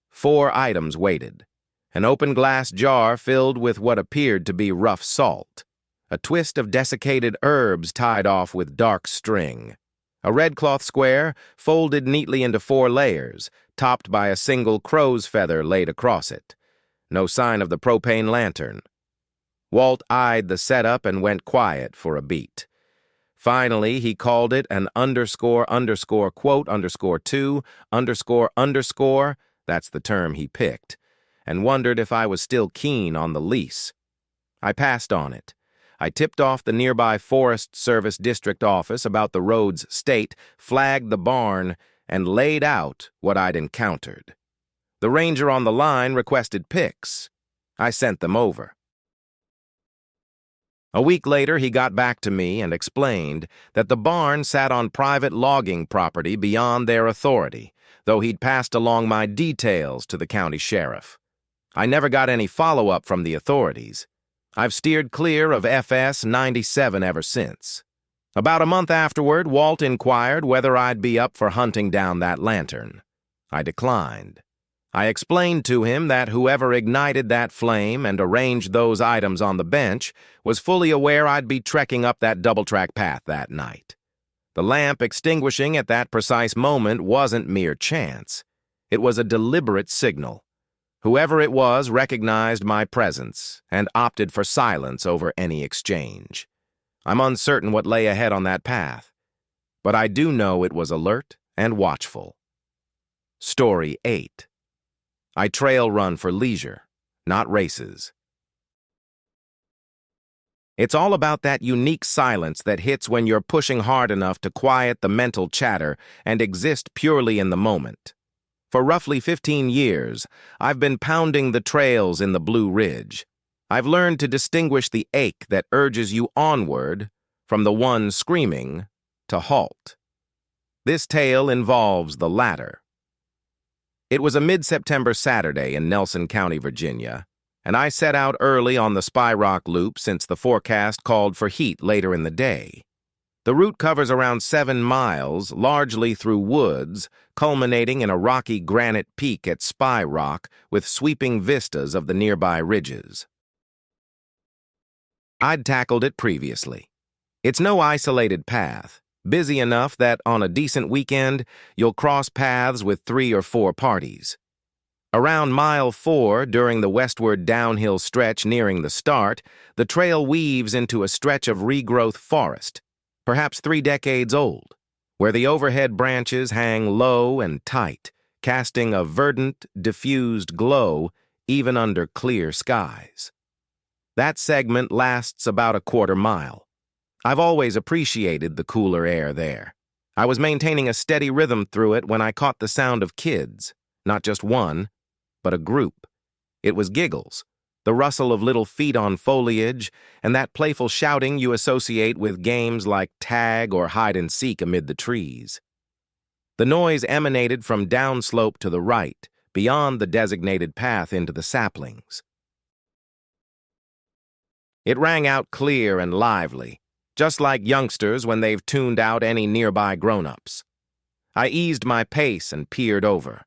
4 items waited. An open glass jar filled with what appeared to be rough salt, a twist of desiccated herbs tied off with dark string, a red cloth square folded neatly into 4 layers, topped by a single crow's feather laid across it. No sign of the propane lantern. Walt eyed the setup and went quiet for a beat. Finally, he called it an __quote_2__, that's the term he picked, and wondered if I was still keen on the lease. I passed on it. I tipped off the nearby Forest Service district office about the road's state, flagged the barn, and laid out what I'd encountered. The ranger on the line requested pics. I sent them over. A week later, he got back to me and explained that the barn sat on private logging property beyond their authority, though he'd passed along my details to the county sheriff. I never got any follow-up from the authorities. I've steered clear of FS 97 ever since. About a month afterward, Walt inquired whether I'd be up for hunting down that lantern. I declined. I explained to him that whoever ignited that flame and arranged those items on the bench was fully aware I'd be trekking up that double-track path that night. The lamp extinguishing at that precise moment wasn't mere chance. It was a deliberate signal. Whoever it was recognized my presence and opted for silence over any exchange. I'm uncertain what lay ahead on that path, but I do know it was alert and watchful. Story 8. I trail run for leisure, not races. It's all about that unique silence that hits when you're pushing hard enough to quiet the mental chatter and exist purely in the moment. For roughly 15 years, I've been pounding the trails in the Blue Ridge. I've learned to distinguish the ache that urges you onward from the one screaming to halt. This tale involves the latter. It was a mid-September Saturday in Nelson County, Virginia, and I set out early on the Spy Rock Loop since the forecast called for heat later in the day. The route covers around 7 miles, largely through woods, culminating in a rocky granite peak at Spy Rock with sweeping vistas of the nearby ridges. I'd tackled it previously. It's no isolated path, busy enough that on a decent weekend, you'll cross paths with 3 or 4 parties. Around mile 4, during the westward downhill stretch nearing the start, the trail weaves into a stretch of regrowth forest, perhaps 3 decades old, where the overhead branches hang low and tight, casting a verdant, diffused glow even under clear skies. That segment lasts about a quarter mile. I've always appreciated the cooler air there. I was maintaining a steady rhythm through it when I caught the sound of kids, not just one, but a group. It was giggles, the rustle of little feet on foliage, and that playful shouting you associate with games like tag or hide-and-seek amid the trees. The noise emanated from downslope to the right, beyond the designated path into the saplings. It rang out clear and lively, just like youngsters when they've tuned out any nearby grown-ups. I eased my pace and peered over.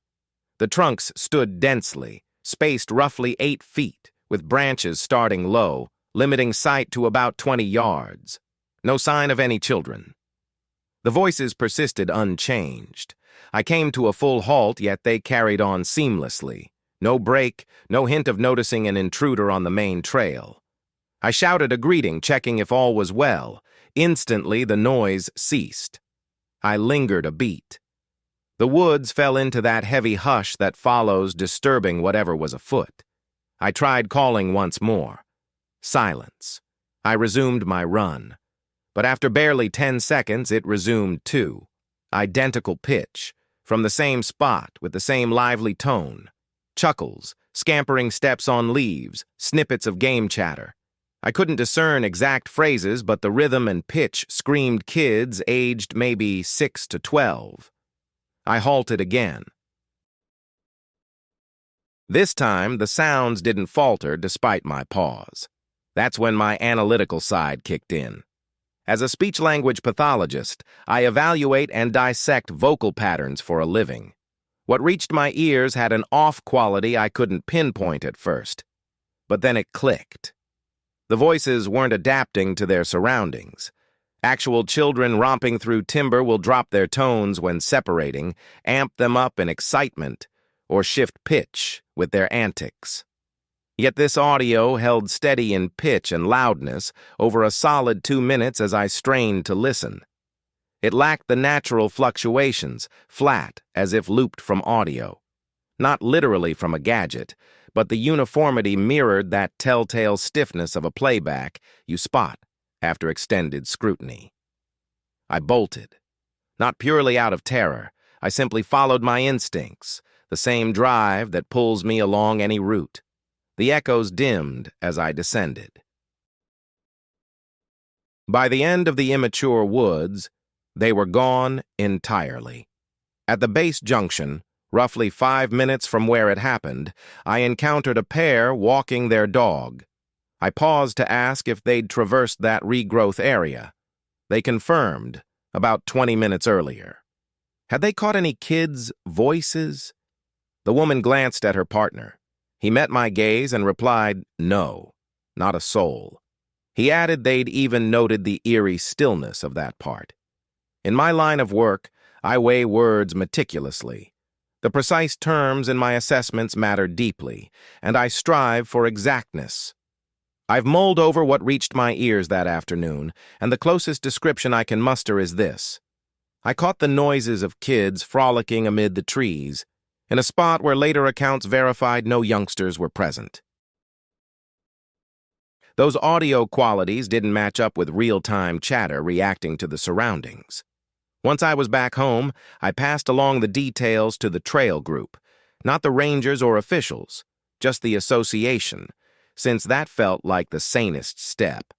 The trunks stood densely, spaced roughly 8 feet, with branches starting low, limiting sight to about 20 yards. No sign of any children. The voices persisted unchanged. I came to a full halt, yet they carried on seamlessly. No break, no hint of noticing an intruder on the main trail. I shouted a greeting, checking if all was well. Instantly, the noise ceased. I lingered a beat. The woods fell into that heavy hush that follows, disturbing whatever was afoot. I tried calling once more. Silence. I resumed my run. But after barely 10 seconds, it resumed too. Identical pitch, from the same spot with the same lively tone. Chuckles, scampering steps on leaves, snippets of game chatter. I couldn't discern exact phrases, but the rhythm and pitch screamed kids aged maybe 6 to 12. I halted again. This time, the sounds didn't falter despite my pause. That's when my analytical side kicked in. As a speech-language pathologist, I evaluate and dissect vocal patterns for a living. What reached my ears had an off quality I couldn't pinpoint at first. But then it clicked. The voices weren't adapting to their surroundings. Actual children romping through timber will drop their tones when separating, amp them up in excitement, or shift pitch with their antics. Yet this audio held steady in pitch and loudness over a solid 2 minutes as I strained to listen. It lacked the natural fluctuations, flat as if looped from audio. Not literally from a gadget, but the uniformity mirrored that telltale stiffness of a playback you spot after extended scrutiny. I bolted. Not purely out of terror, I simply followed my instincts, the same drive that pulls me along any route. The echoes dimmed as I descended. By the end of the immature woods, they were gone entirely. At the base junction, roughly 5 minutes from where it happened, I encountered a pair walking their dog. I paused to ask if they'd traversed that regrowth area. They confirmed, about 20 minutes earlier. Had they caught any kids' voices? The woman glanced at her partner. He met my gaze and replied, no, not a soul. He added they'd even noted the eerie stillness of that part. In my line of work, I weigh words meticulously. The precise terms in my assessments matter deeply, and I strive for exactness. I've mulled over what reached my ears that afternoon, and the closest description I can muster is this. I caught the noises of kids frolicking amid the trees, in a spot where later accounts verified no youngsters were present. Those audio qualities didn't match up with real-time chatter reacting to the surroundings. Once I was back home, I passed along the details to the trail group, not the rangers or officials, just the association, since that felt like the sanest step.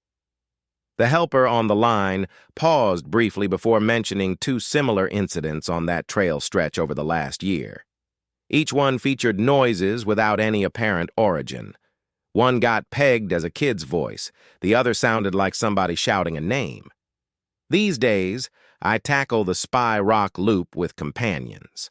The helper on the line paused briefly before mentioning 2 similar incidents on that trail stretch over the last year. Each one featured noises without any apparent origin. One got pegged as a kid's voice, the other sounded like somebody shouting a name. These days, I tackle the spy rock loop with companions.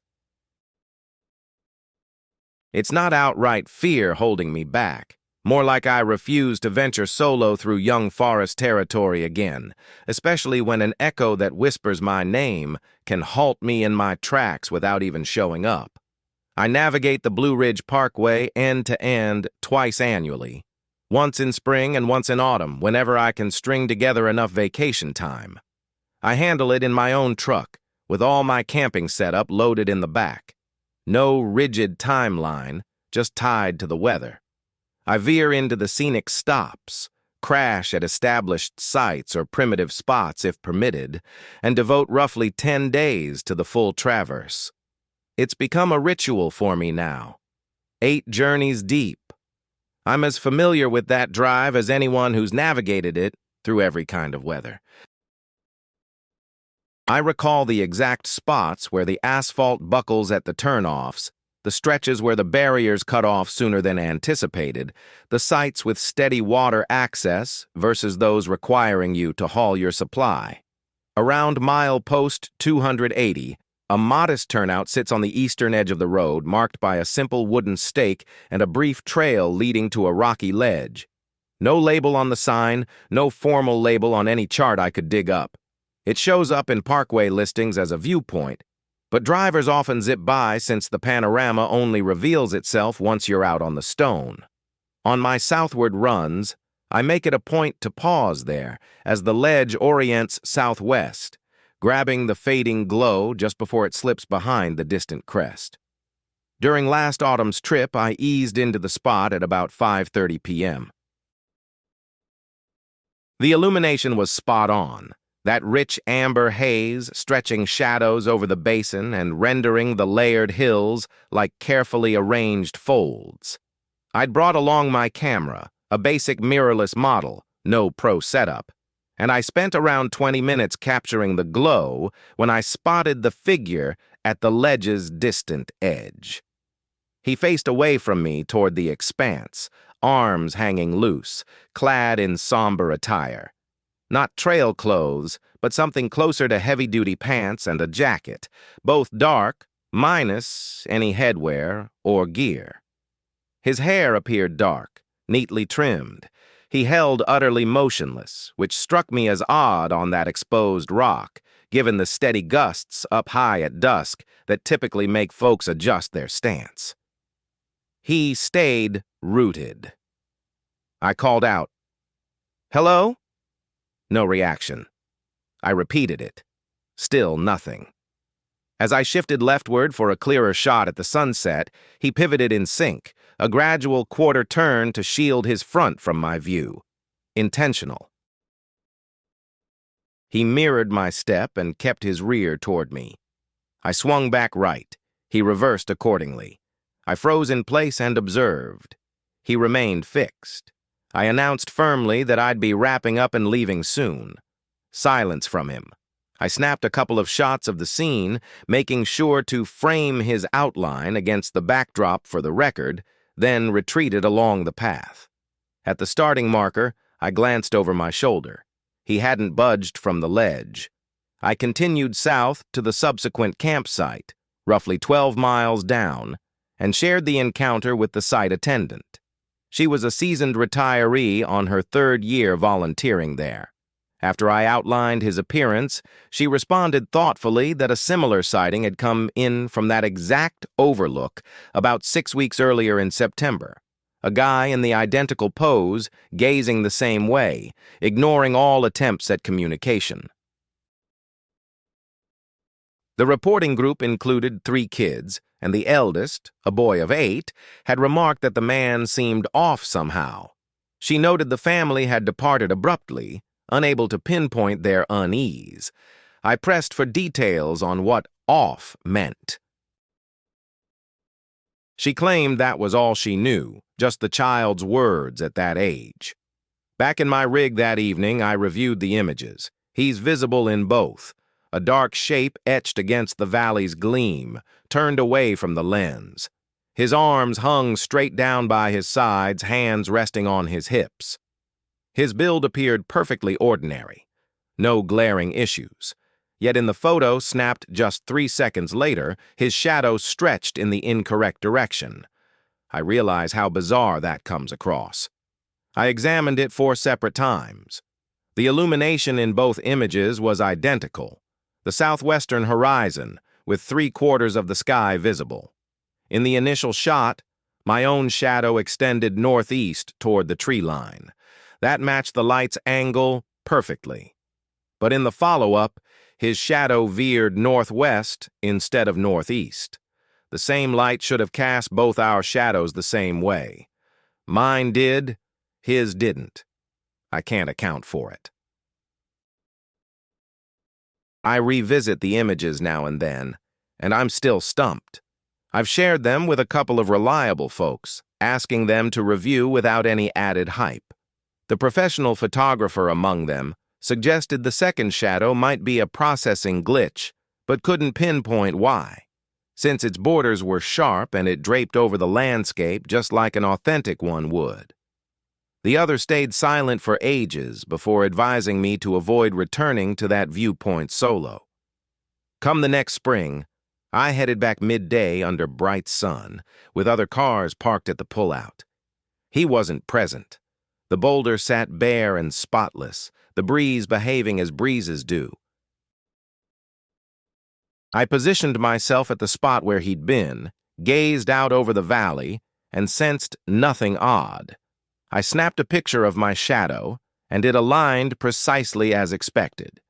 It's not outright fear holding me back. More like I refuse to venture solo through young forest territory again, especially when an echo that whispers my name can halt me in my tracks without even showing up. I navigate the Blue Ridge Parkway end to end twice annually, once in spring and once in autumn, whenever I can string together enough vacation time. I handle it in my own truck, with all my camping setup loaded in the back. No rigid timeline, just tied to the weather. I veer into the scenic stops, crash at established sites or primitive spots if permitted, and devote roughly 10 days to the full traverse. It's become a ritual for me now. 8 journeys deep. I'm as familiar with that drive as anyone who's navigated it through every kind of weather. I recall the exact spots where the asphalt buckles at the turnoffs, the stretches where the barriers cut off sooner than anticipated, the sites with steady water access versus those requiring you to haul your supply. Around milepost 280, a modest turnout sits on the eastern edge of the road, marked by a simple wooden stake and a brief trail leading to a rocky ledge. No label on the sign, no formal label on any chart I could dig up. It shows up in parkway listings as a viewpoint, but drivers often zip by since the panorama only reveals itself once you're out on the stone. On my southward runs, I make it a point to pause there as the ledge orients southwest, grabbing the fading glow just before it slips behind the distant crest. During last autumn's trip, I eased into the spot at about 5:30 p.m. The illumination was spot on. That rich amber haze stretching shadows over the basin and rendering the layered hills like carefully arranged folds. I'd brought along my camera, a basic mirrorless model, no pro setup, and I spent around 20 minutes capturing the glow when I spotted the figure at the ledge's distant edge. He faced away from me toward the expanse, arms hanging loose, clad in somber attire. Not trail clothes, but something closer to heavy-duty pants and a jacket, both dark, minus any headwear or gear. His hair appeared dark, neatly trimmed. He held utterly motionless, which struck me as odd on that exposed rock, given the steady gusts up high at dusk that typically make folks adjust their stance. He stayed rooted. I called out, "Hello?" No reaction. I repeated it. Still nothing. As I shifted leftward for a clearer shot at the sunset, he pivoted in sync, a gradual quarter turn to shield his front from my view. Intentional. He mirrored my step and kept his rear toward me. I swung back right. He reversed accordingly. I froze in place and observed. He remained fixed. I announced firmly that I'd be wrapping up and leaving soon. Silence from him. I snapped a couple of shots of the scene, making sure to frame his outline against the backdrop for the record, then retreated along the path. At the starting marker, I glanced over my shoulder. He hadn't budged from the ledge. I continued south to the subsequent campsite, roughly 12 miles down, and shared the encounter with the site attendant. She was a seasoned retiree on her 3rd year volunteering there. After I outlined his appearance, she responded thoughtfully that a similar sighting had come in from that exact overlook about 6 weeks earlier in September. A guy in the identical pose, gazing the same way, ignoring all attempts at communication. The reporting group included 3 kids, and the eldest, a boy of 8, had remarked that the man seemed off somehow. She noted the family had departed abruptly, unable to pinpoint their unease. I pressed for details on what off meant. She claimed that was all she knew, just the child's words at that age. Back in my rig that evening, I reviewed the images. He's visible in both. a dark shape etched against the valley's gleam, turned away from the lens. His arms hung straight down by his sides, hands resting on his hips. His build appeared perfectly ordinary. No glaring issues. Yet in the photo snapped just 3 seconds later, his shadow stretched in the incorrect direction. I realize how bizarre that comes across. I examined it 4 separate times. The illumination in both images was identical. The southwestern horizon, with 3/4 of the sky visible. In the initial shot, my own shadow extended northeast toward the tree line. That matched the light's angle perfectly. But in the follow-up, his shadow veered northwest instead of northeast. The same light should have cast both our shadows the same way. Mine did, his didn't. I can't account for it. I revisit the images now and then, and I'm still stumped. I've shared them with a couple of reliable folks, asking them to review without any added hype. The professional photographer among them suggested the second shadow might be a processing glitch, but couldn't pinpoint why, since its borders were sharp and it draped over the landscape just like an authentic one would. The other stayed silent for ages before advising me to avoid returning to that viewpoint solo. Come the next spring, I headed back midday under bright sun, with other cars parked at the pullout. He wasn't present. The boulder sat bare and spotless, the breeze behaving as breezes do. I positioned myself at the spot where he'd been, gazed out over the valley, and sensed nothing odd. I snapped a picture of my shadow, and it aligned precisely as expected.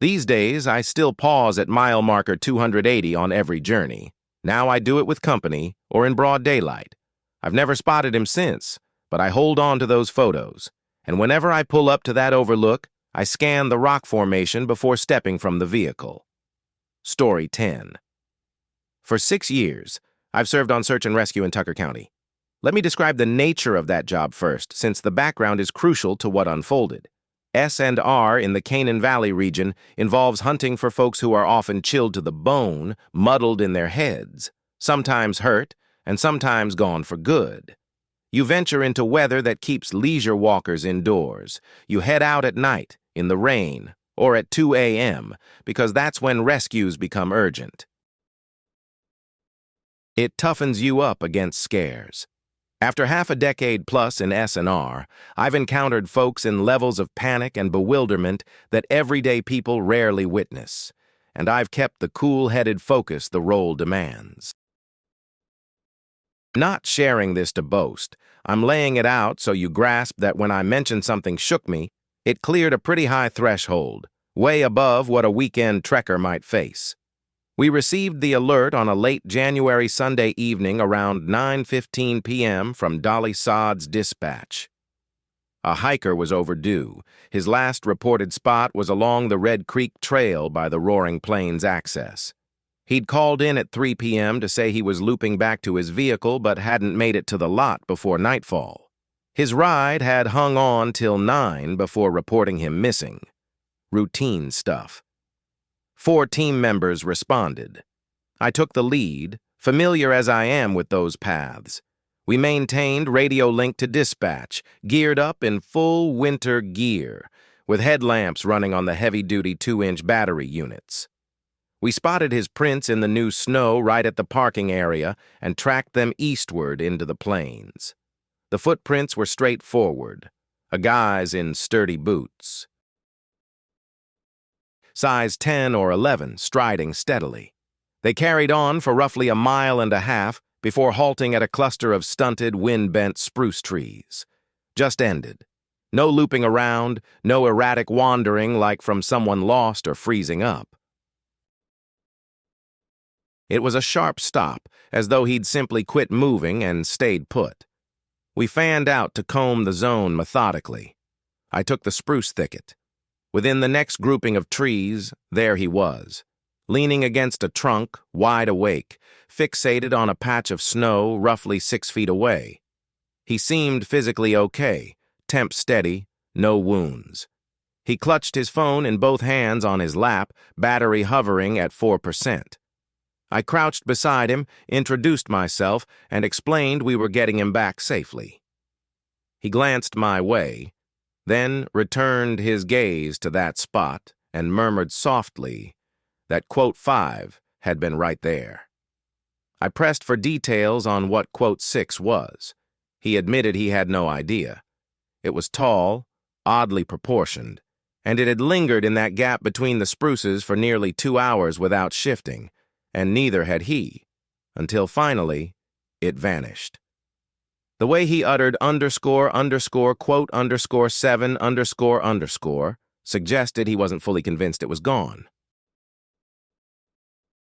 These days, I still pause at mile marker 280 on every journey. Now I do it with company or in broad daylight. I've never spotted him since, but I hold on to those photos, and whenever I pull up to that overlook, I scan the rock formation before stepping from the vehicle. Story 10. For 6 years, I've served on search and rescue in Tucker County. Let me describe the nature of that job first, since the background is crucial to what unfolded. S&R in the Canaan Valley region involves hunting for folks who are often chilled to the bone, muddled in their heads, sometimes hurt, and sometimes gone for good. You venture into weather that keeps leisure walkers indoors. You head out at night, in the rain, or at 2 a.m., because that's when rescues become urgent. It toughens you up against scares. After half a decade plus in S&R, I've encountered folks in levels of panic and bewilderment that everyday people rarely witness, and I've kept the cool-headed focus the role demands. Not sharing this to boast, I'm laying it out so you grasp that when I mention something shook me, it cleared a pretty high threshold, way above what a weekend trekker might face. We received the alert on a late January Sunday evening around 9:15 p.m. from Dolly Saad's dispatch. A hiker was overdue. His last reported spot was along the Red Creek Trail by the Roaring Plains access. He'd called in at 3 p.m. to say he was looping back to his vehicle but hadn't made it to the lot before nightfall. His ride had hung on till 9 before reporting him missing. Routine stuff. 4 team members responded. I took the lead, familiar as I am with those paths. We maintained radio link to dispatch, geared up in full winter gear, with headlamps running on the heavy-duty 2-inch battery units. We spotted his prints in the new snow right at the parking area and tracked them eastward into the plains. The footprints were straightforward, a guy's in sturdy boots. Size 10 or 11, striding steadily. They carried on for roughly a mile and a half before halting at a cluster of stunted, wind-bent spruce trees. Just ended. No looping around, no erratic wandering like from someone lost or freezing up. It was a sharp stop, as though he'd simply quit moving and stayed put. We fanned out to comb the zone methodically. I took the spruce thicket. Within the next grouping of trees, there he was, leaning against a trunk, wide awake, fixated on a patch of snow roughly 6 feet away. He seemed physically okay, temp steady, no wounds. He clutched his phone in both hands on his lap, battery hovering at 4%. I crouched beside him, introduced myself, and explained we were getting him back safely. He glanced my way, then returned his gaze to that spot and murmured softly that quote 5 had been right there. I pressed for details on what quote 6 was. He admitted he had no idea. It was tall, oddly proportioned, and it had lingered in that gap between the spruces for nearly 2 hours without shifting, and neither had he, until finally it vanished. The way he uttered underscore underscore quote underscore 7 underscore underscore suggested he wasn't fully convinced it was gone.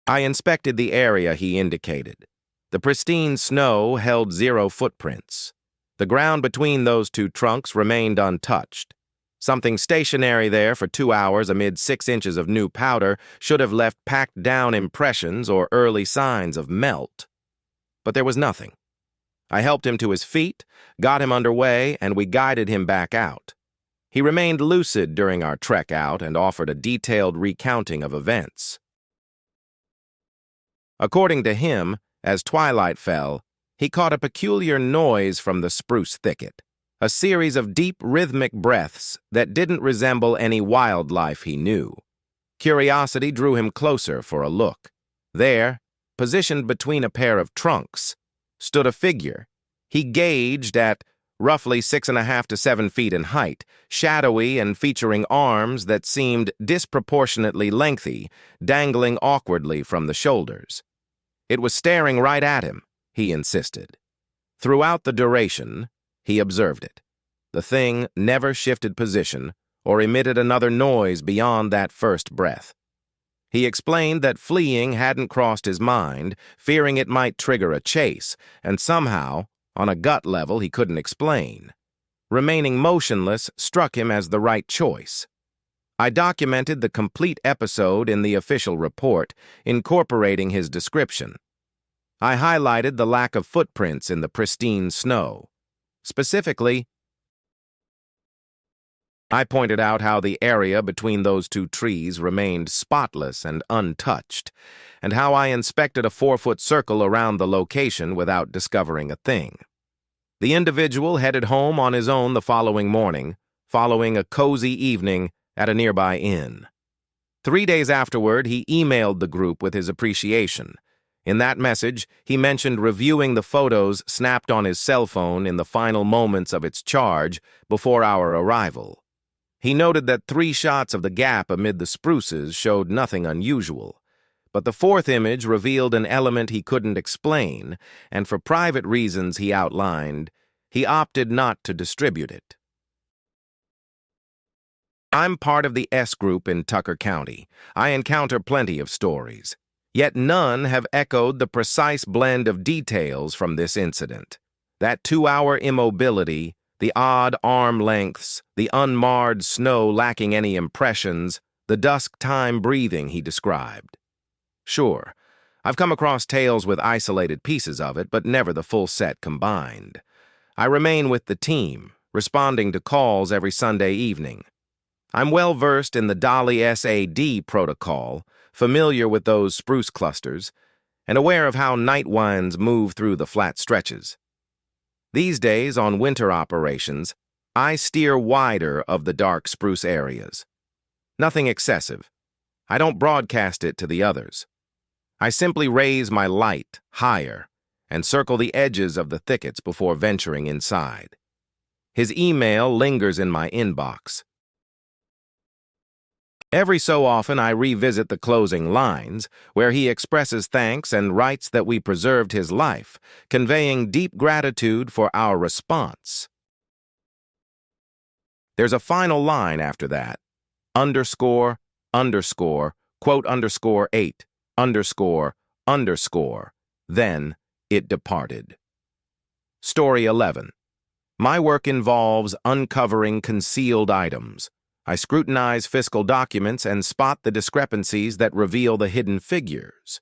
I inspected the area he indicated. The pristine snow held 0 footprints. The ground between those two trunks remained untouched. Something stationary there for 2 hours amid 6 inches of new powder should have left packed down impressions or early signs of melt. But there was nothing. I helped him to his feet, got him underway, and we guided him back out. He remained lucid during our trek out and offered a detailed recounting of events. According to him, as twilight fell, he caught a peculiar noise from the spruce thicket, a series of deep rhythmic breaths that didn't resemble any wildlife he knew. Curiosity drew him closer for a look. There, positioned between a pair of trunks, stood a figure he gauged at roughly 6.5 to 7 feet in height, shadowy and featuring arms that seemed disproportionately lengthy, dangling awkwardly from the shoulders. It was staring right at him, he insisted. Throughout the duration, he observed it. The thing never shifted position or emitted another noise beyond that first breath. He explained that fleeing hadn't crossed his mind, fearing it might trigger a chase, and somehow, on a gut level he couldn't explain. Remaining motionless struck him as the right choice. I documented the complete episode in the official report, incorporating his description. I highlighted the lack of footprints in the pristine snow. Specifically, I pointed out how the area between those two trees remained spotless and untouched, and how I inspected a 4-foot circle around the location without discovering a thing. The individual headed home on his own the following morning, following a cozy evening at a nearby inn. 3 days afterward, he emailed the group with his appreciation. In that message, he mentioned reviewing the photos snapped on his cell phone in the final moments of its charge before our arrival. He noted that 3 shots of the gap amid the spruces showed nothing unusual, but the 4th image revealed an element he couldn't explain, and for private reasons he outlined, he opted not to distribute it. I'm part of the S group in Tucker County. I encounter plenty of stories, yet none have echoed the precise blend of details from this incident. That 2-hour immobility, the odd arm lengths, the unmarred snow lacking any impressions, the dusk-time breathing he described. Sure, I've come across tales with isolated pieces of it, but never the full set combined. I remain with the team, responding to calls every Sunday evening. I'm well versed in the Dolly SAD protocol, familiar with those spruce clusters, and aware of how night winds move through the flat stretches. These days, on winter operations, I steer wider of the dark spruce areas. Nothing excessive. I don't broadcast it to the others. I simply raise my light higher and circle the edges of the thickets before venturing inside. His email lingers in my inbox. Every so often I revisit the closing lines, where he expresses thanks and writes that we preserved his life, conveying deep gratitude for our response. There's a final line after that, underscore, underscore, quote underscore 8, underscore, underscore, then it departed. Story 11. My work involves uncovering concealed items. I scrutinize fiscal documents and spot the discrepancies that reveal the hidden figures.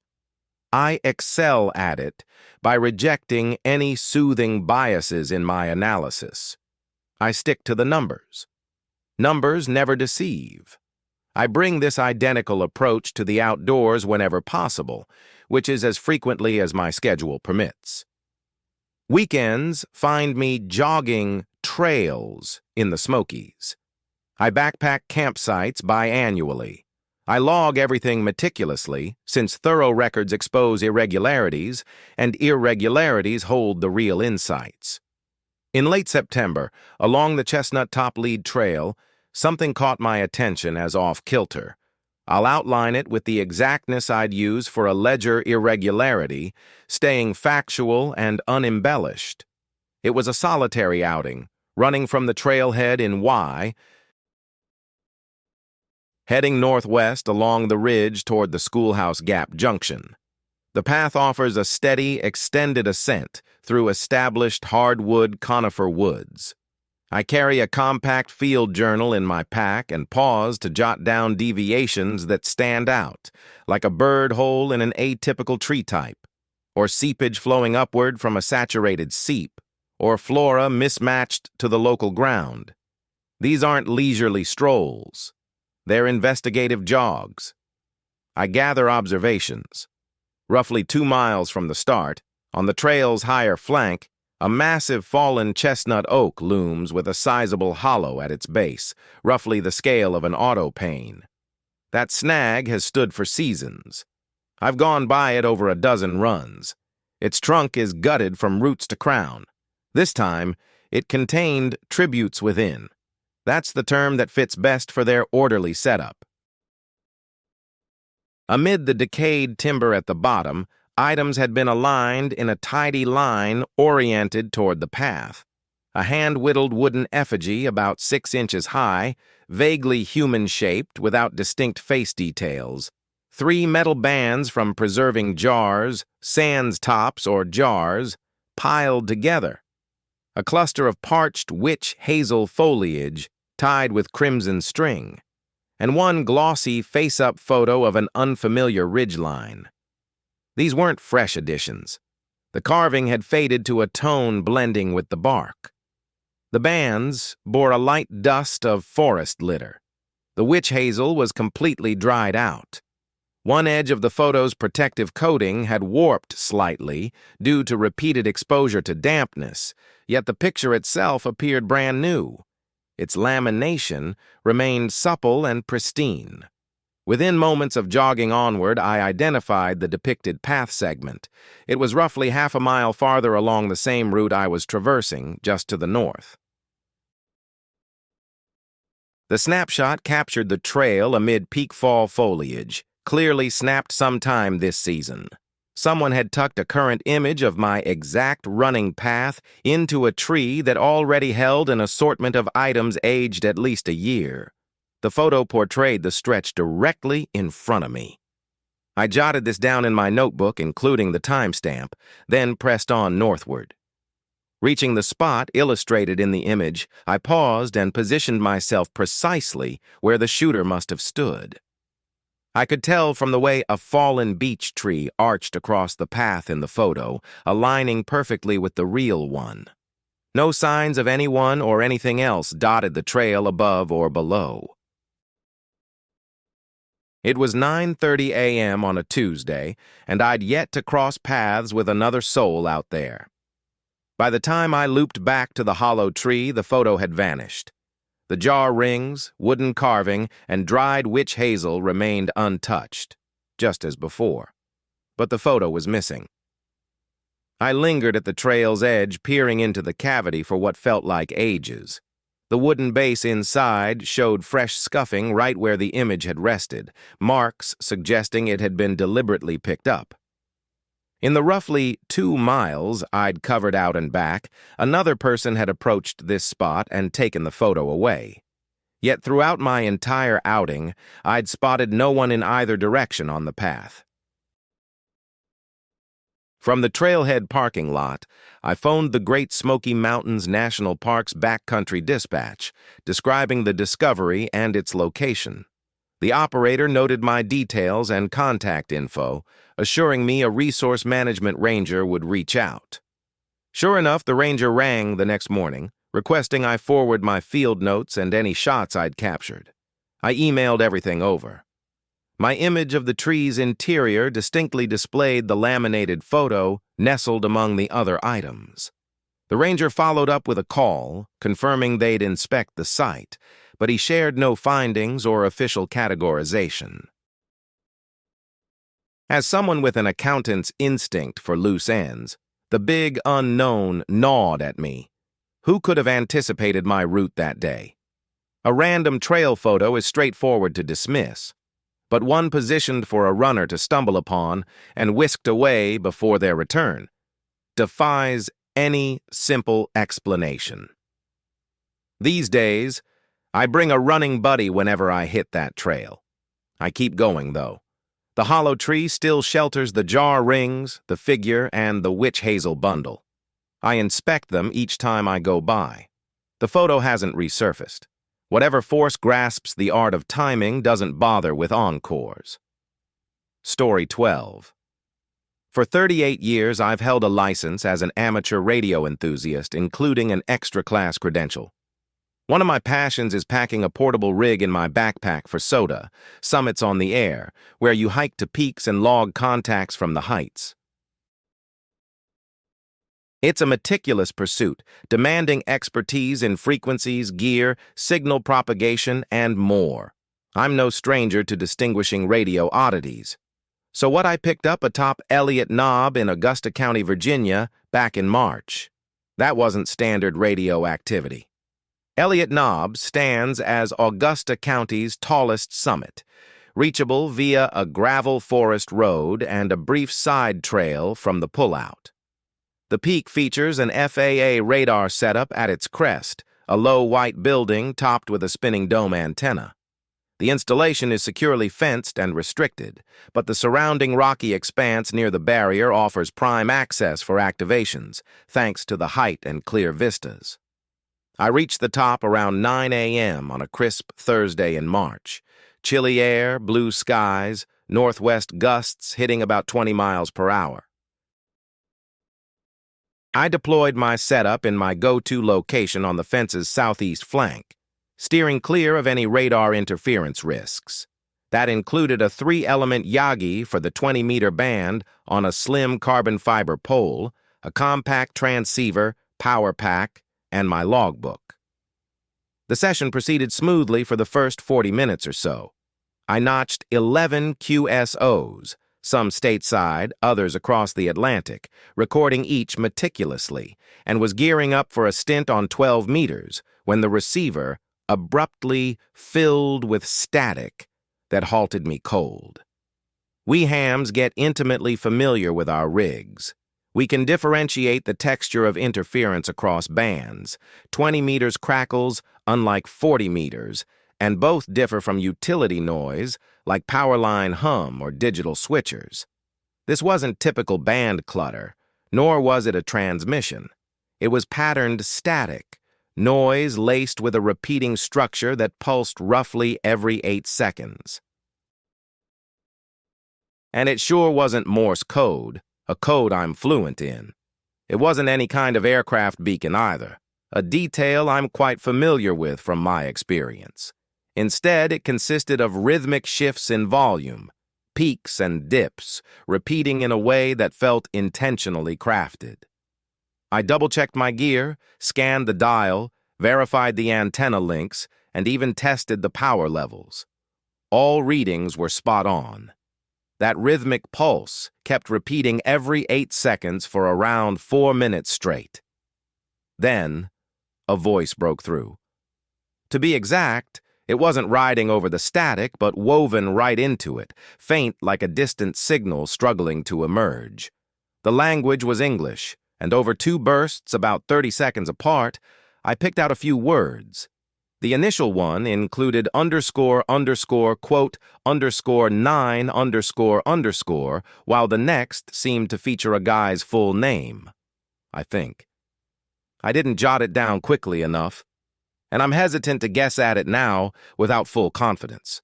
I excel at it by rejecting any soothing biases in my analysis. I stick to the numbers. Numbers never deceive. I bring this identical approach to the outdoors whenever possible, which is as frequently as my schedule permits. Weekends find me jogging trails in the Smokies. I backpack campsites biannually. I log everything meticulously, since thorough records expose irregularities, and irregularities hold the real insights. In late September, along the Chestnut Top Lead Trail, something caught my attention as off-kilter. I'll outline it with the exactness I'd use for a ledger irregularity, staying factual and unembellished. It was a solitary outing, running from the trailhead in Y, heading northwest along the ridge toward the Schoolhouse Gap Junction. The path offers a steady, extended ascent through established hardwood conifer woods. I carry a compact field journal in my pack and pause to jot down deviations that stand out, like a bird hole in an atypical tree type, or seepage flowing upward from a saturated seep, or flora mismatched to the local ground. These aren't leisurely strolls. They're investigative jogs. I gather observations. Roughly 2 miles from the start, on the trail's higher flank, a massive fallen chestnut oak looms with a sizable hollow at its base, roughly the scale of an auto pane. That snag has stood for seasons. I've gone by it over a dozen runs. Its trunk is gutted from roots to crown. This time, it contained tributes within. That's the term that fits best for their orderly setup. Amid the decayed timber at the bottom, items had been aligned in a tidy line oriented toward the path. A hand-whittled wooden effigy about 6 inches high, vaguely human-shaped without distinct face details. 3 metal bands from preserving jars, sans tops or jars, piled together. A cluster of parched witch hazel foliage tied with crimson string, and one glossy face-up photo of an unfamiliar ridgeline. These weren't fresh additions. The carving had faded to a tone blending with the bark. The bands bore a light dust of forest litter. The witch hazel was completely dried out. One edge of the photo's protective coating had warped slightly due to repeated exposure to dampness, yet the picture itself appeared brand new. Its lamination remained supple and pristine. Within moments of jogging onward, I identified the depicted path segment. It was roughly half a mile farther along the same route I was traversing, just to the north. The snapshot captured the trail amid peak fall foliage, clearly snapped sometime this season. Someone had tucked a current image of my exact running path into a tree that already held an assortment of items aged at least a year. The photo portrayed the stretch directly in front of me. I jotted this down in my notebook, including the timestamp, then pressed on northward. Reaching the spot illustrated in the image, I paused and positioned myself precisely where the shooter must have stood. I could tell from the way a fallen beech tree arched across the path in the photo, aligning perfectly with the real one. No signs of anyone or anything else dotted the trail above or below. It was 9:30 a.m. on a Tuesday, and I'd yet to cross paths with another soul out there. By the time I looped back to the hollow tree, the photo had vanished. The jar rings, wooden carving, and dried witch hazel remained untouched, just as before. But the photo was missing. I lingered at the trail's edge, peering into the cavity for what felt like ages. The wooden base inside showed fresh scuffing right where the image had rested, marks suggesting it had been deliberately picked up. In the roughly 2 miles I'd covered out and back, another person had approached this spot and taken the photo away. Yet throughout my entire outing, I'd spotted no one in either direction on the path. From the trailhead parking lot, I phoned the Great Smoky Mountains National Park's backcountry dispatch, describing the discovery and its location. The operator noted my details and contact info, assuring me a resource management ranger would reach out. Sure enough, the ranger rang the next morning, requesting I forward my field notes and any shots I'd captured. I emailed everything over. My image of the tree's interior distinctly displayed the laminated photo nestled among the other items. The ranger followed up with a call, confirming they'd inspect the site, but he shared no findings or official categorization. As someone with an accountant's instinct for loose ends, the big unknown gnawed at me. Who could have anticipated my route that day? A random trail photo is straightforward to dismiss, but one positioned for a runner to stumble upon and whisked away before their return defies any simple explanation. These days, I bring a running buddy whenever I hit that trail. I keep going, though. The hollow tree still shelters the jar rings, the figure, and the witch hazel bundle. I inspect them each time I go by. The photo hasn't resurfaced. Whatever force grasps the art of timing doesn't bother with encores. Story 12. For 38 years, I've held a license as an amateur radio enthusiast, including an extra-class credential. One of my passions is packing a portable rig in my backpack for SOTA, summits on the air, where you hike to peaks and log contacts from the heights. It's a meticulous pursuit, demanding expertise in frequencies, gear, signal propagation, and more. I'm no stranger to distinguishing radio oddities. So what I picked up atop Elliott Knob in Augusta County, Virginia, back in March. That wasn't standard radio activity. Elliott Knob stands as Augusta County's tallest summit, reachable via a gravel forest road and a brief side trail from the pullout. The peak features an FAA radar setup at its crest, a low white building topped with a spinning dome antenna. The installation is securely fenced and restricted, but the surrounding rocky expanse near the barrier offers prime access for activations, thanks to the height and clear vistas. I reached the top around 9 a.m. on a crisp Thursday in March. Chilly air, blue skies, northwest gusts hitting about 20 miles per hour. I deployed my setup in my go-to location on the fence's southeast flank, steering clear of any radar interference risks. That included a 3-element Yagi for the 20-meter band on a slim carbon fiber pole, a compact transceiver, power pack, and my logbook. The session proceeded smoothly for the first 40 minutes or so. I notched 11 QSOs, some stateside, others across the Atlantic, recording each meticulously, and was gearing up for a stint on 12 meters when the receiver abruptly filled with static that halted me cold. We hams get intimately familiar with our rigs. We can differentiate the texture of interference across bands. 20 meters crackles, unlike 40 meters, and both differ from utility noise, like power line hum or digital switchers. This wasn't typical band clutter, nor was it a transmission. It was patterned static, noise laced with a repeating structure that pulsed roughly every 8 seconds. And it sure wasn't Morse code, a code I'm fluent in. It wasn't any kind of aircraft beacon either, a detail I'm quite familiar with from my experience. Instead, it consisted of rhythmic shifts in volume, peaks and dips, repeating in a way that felt intentionally crafted. I double-checked my gear, scanned the dial, verified the antenna links, and even tested the power levels. All readings were spot on. That rhythmic pulse kept repeating every 8 seconds for around 4 minutes straight. Then, a voice broke through. To be exact, it wasn't riding over the static, but woven right into it, faint like a distant signal struggling to emerge. The language was English, and over 2 bursts, about 30 seconds apart, I picked out a few words. The initial one included __, quote, _9__, while the next seemed to feature a guy's full name, I think. I didn't jot it down quickly enough, and I'm hesitant to guess at it now without full confidence.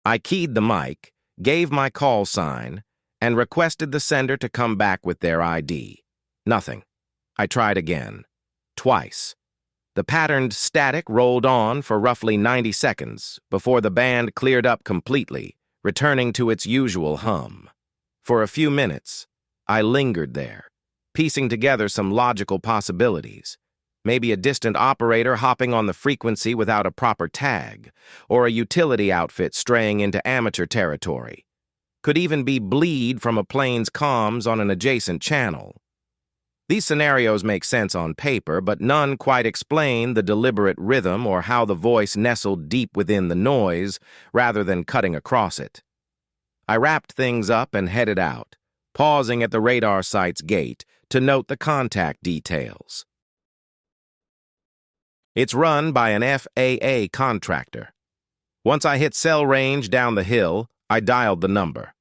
I keyed the mic, gave my call sign, and requested the sender to come back with their ID. Nothing. I tried again. twice. The patterned static rolled on for roughly 90 seconds before the band cleared up completely, returning to its usual hum. For a few minutes, I lingered there, piecing together some logical possibilities. Maybe a distant operator hopping on the frequency without a proper tag, or a utility outfit straying into amateur territory. Could even be bleed from a plane's comms on an adjacent channel. These scenarios make sense on paper, but none quite explain the deliberate rhythm or how the voice nestled deep within the noise rather than cutting across it. I wrapped things up and headed out, pausing at the radar site's gate to note the contact details. It's run by an FAA contractor. Once I hit cell range down the hill, I dialed the number.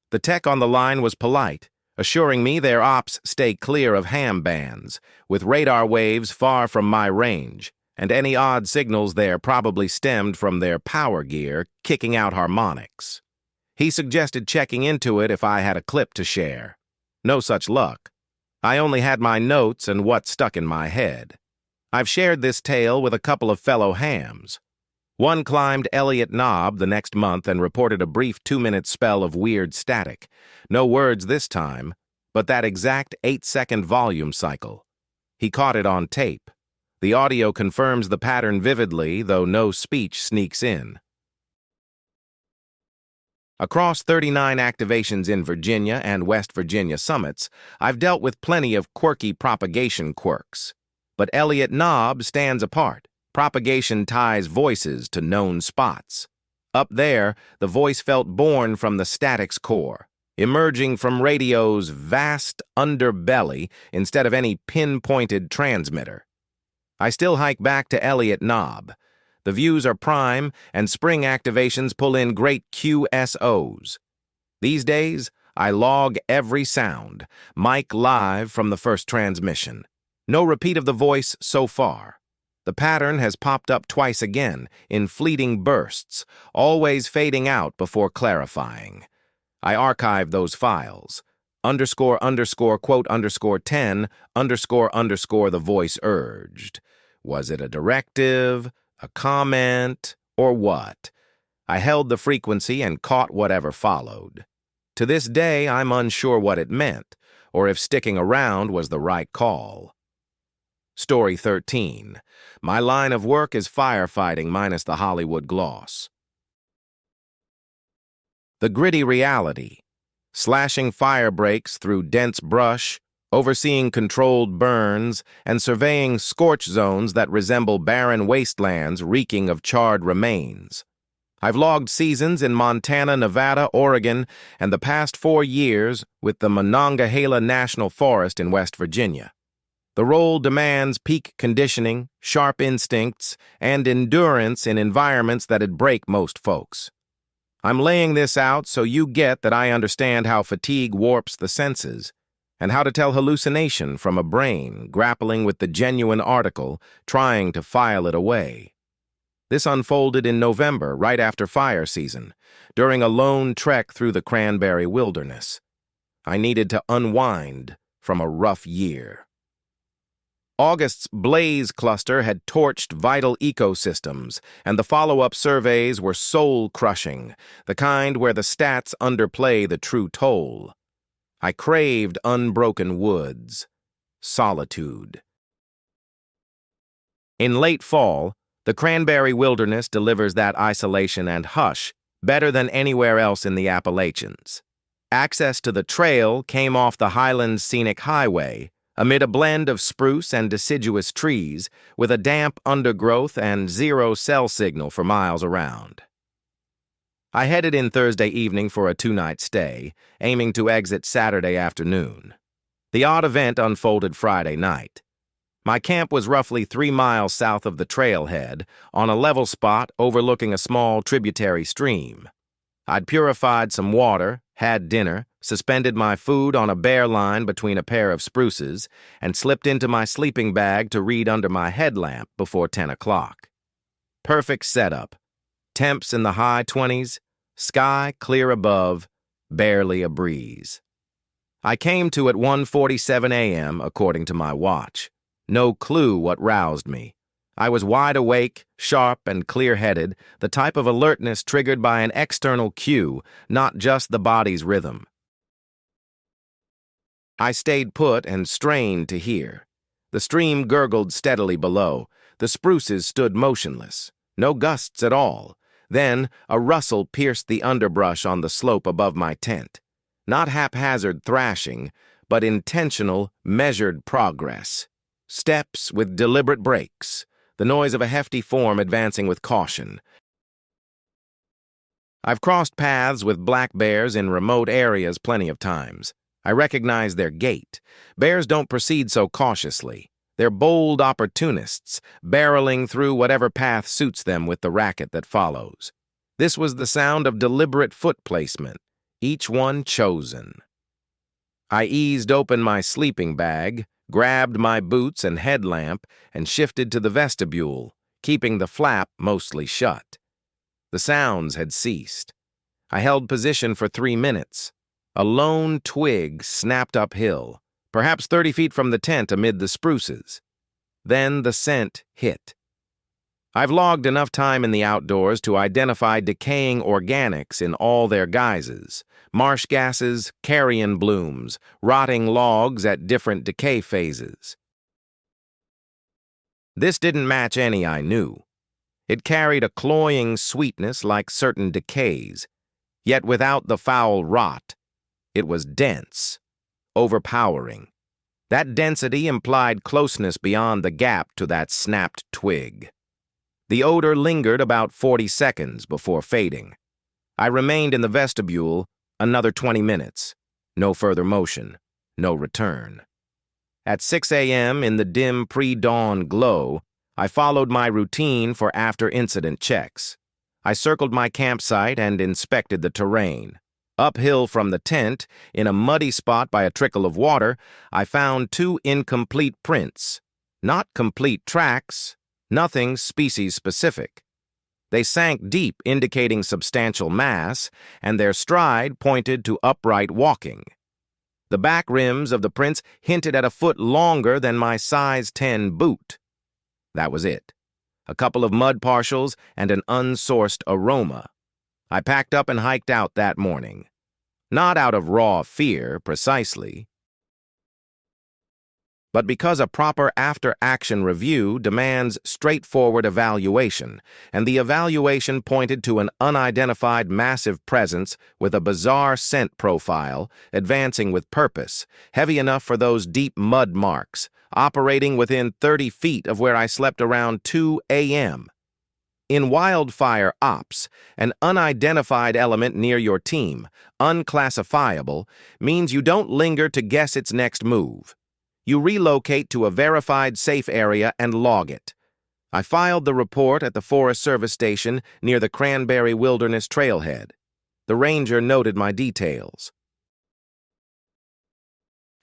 The tech on the line was polite, assuring me their ops stay clear of ham bands, with radar waves far from my range, and any odd signals there probably stemmed from their power gear kicking out harmonics. He suggested checking into it if I had a clip to share. No such luck. I only had my notes and what stuck in my head. I've shared this tale with a couple of fellow hams. One climbed Elliott Knob the next month and reported a brief 2-minute spell of weird static. No words this time, but that exact 8-second volume cycle. He caught it on tape. The audio confirms the pattern vividly, though no speech sneaks in. Across 39 activations in Virginia and West Virginia summits, I've dealt with plenty of quirky propagation quirks. But Elliott Knob stands apart. Propagation ties voices to known spots. Up there, the voice felt born from the static's core, emerging from radio's vast underbelly instead of any pinpointed transmitter. I still hike back to Elliott Knob. The views are prime, and spring activations pull in great QSOs. These days, I log every sound, mic live from the first transmission. No repeat of the voice so far. The pattern has popped up twice again, in fleeting bursts, always fading out before clarifying. I archive those files. __quote_10 _ the voice urged. Was it a directive, a comment, or what? I held the frequency and caught whatever followed. To this day, I'm unsure what it meant, or if sticking around was the right call. Story 13. My line of work is firefighting minus the Hollywood gloss. The gritty reality. Slashing fire breaks through dense brush, overseeing controlled burns, and surveying scorch zones that resemble barren wastelands reeking of charred remains. I've logged seasons in Montana, Nevada, Oregon, and the past 4 years with the Monongahela National Forest in West Virginia. The role demands peak conditioning, sharp instincts, and endurance in environments that'd break most folks. I'm laying this out so you get that I understand how fatigue warps the senses, and how to tell hallucination from a brain grappling with the genuine article, trying to file it away. This unfolded in November, right after fire season, during a lone trek through the cranberry wilderness. I needed to unwind from a rough year. August's blaze cluster had torched vital ecosystems, and the follow-up surveys were soul-crushing, the kind where the stats underplay the true toll. I craved unbroken woods, solitude. In late fall, the cranberry wilderness delivers that isolation and hush better than anywhere else in the Appalachians. Access to the trail came off the Highlands Scenic Highway, amid a blend of spruce and deciduous trees, with a damp undergrowth and zero cell signal for miles around. I headed in Thursday evening for a 2-night stay, aiming to exit Saturday afternoon. The odd event unfolded Friday night. My camp was roughly 3 miles south of the trailhead, on a level spot overlooking a small tributary stream. I'd purified some water, had dinner, suspended my food on a bare line between a pair of spruces, and slipped into my sleeping bag to read under my headlamp before 10 o'clock. Perfect setup. Temps in the high 20s, sky clear above, barely a breeze. I came to at 1:47 a.m. according to my watch. No clue what roused me. I was wide awake, sharp, and clear-headed, the type of alertness triggered by an external cue, not just the body's rhythm. I stayed put and strained to hear. The stream gurgled steadily below. The spruces stood motionless. No gusts at all. Then a rustle pierced the underbrush on the slope above my tent. Not haphazard thrashing, but intentional, measured progress. Steps with deliberate breaks. The noise of a hefty form advancing with caution. I've crossed paths with black bears in remote areas plenty of times. I recognize their gait. Bears don't proceed so cautiously. They're bold opportunists, barreling through whatever path suits them with the racket that follows. This was the sound of deliberate foot placement, each one chosen. I eased open my sleeping bag, grabbed my boots and headlamp, and shifted to the vestibule, keeping the flap mostly shut. The sounds had ceased. I held position for 3 minutes. A lone twig snapped uphill, perhaps 30 feet from the tent amid the spruces. Then the scent hit. I've logged enough time in the outdoors to identify decaying organics in all their guises. Marsh gases, carrion blooms, rotting logs at different decay phases. This didn't match any I knew. It carried a cloying sweetness like certain decays, yet without the foul rot. It was dense, overpowering. That density implied closeness beyond the gap to that snapped twig. The odor lingered about 40 seconds before fading. I remained in the vestibule another 20 minutes. No further motion, no return. At 6 a.m. in the dim pre-dawn glow, I followed my routine for after-incident checks. I circled my campsite and inspected the terrain. Uphill from the tent, in a muddy spot by a trickle of water, I found 2 incomplete prints. Not complete tracks, nothing species-specific. They sank deep, indicating substantial mass, and their stride pointed to upright walking. The back rims of the prints hinted at a foot longer than my size 10 boot. That was it. A couple of mud partials and an unsourced aroma. I packed up and hiked out that morning. Not out of raw fear, precisely, but because a proper after-action review demands straightforward evaluation, and the evaluation pointed to an unidentified massive presence with a bizarre scent profile, advancing with purpose, heavy enough for those deep mud marks, operating within 30 feet of where I slept around 2 a.m. In wildfire ops, an unidentified element near your team, unclassifiable, means you don't linger to guess its next move. You relocate to a verified safe area and log it. I filed the report at the Forest Service station near the Cranberry Wilderness trailhead. The ranger noted my details.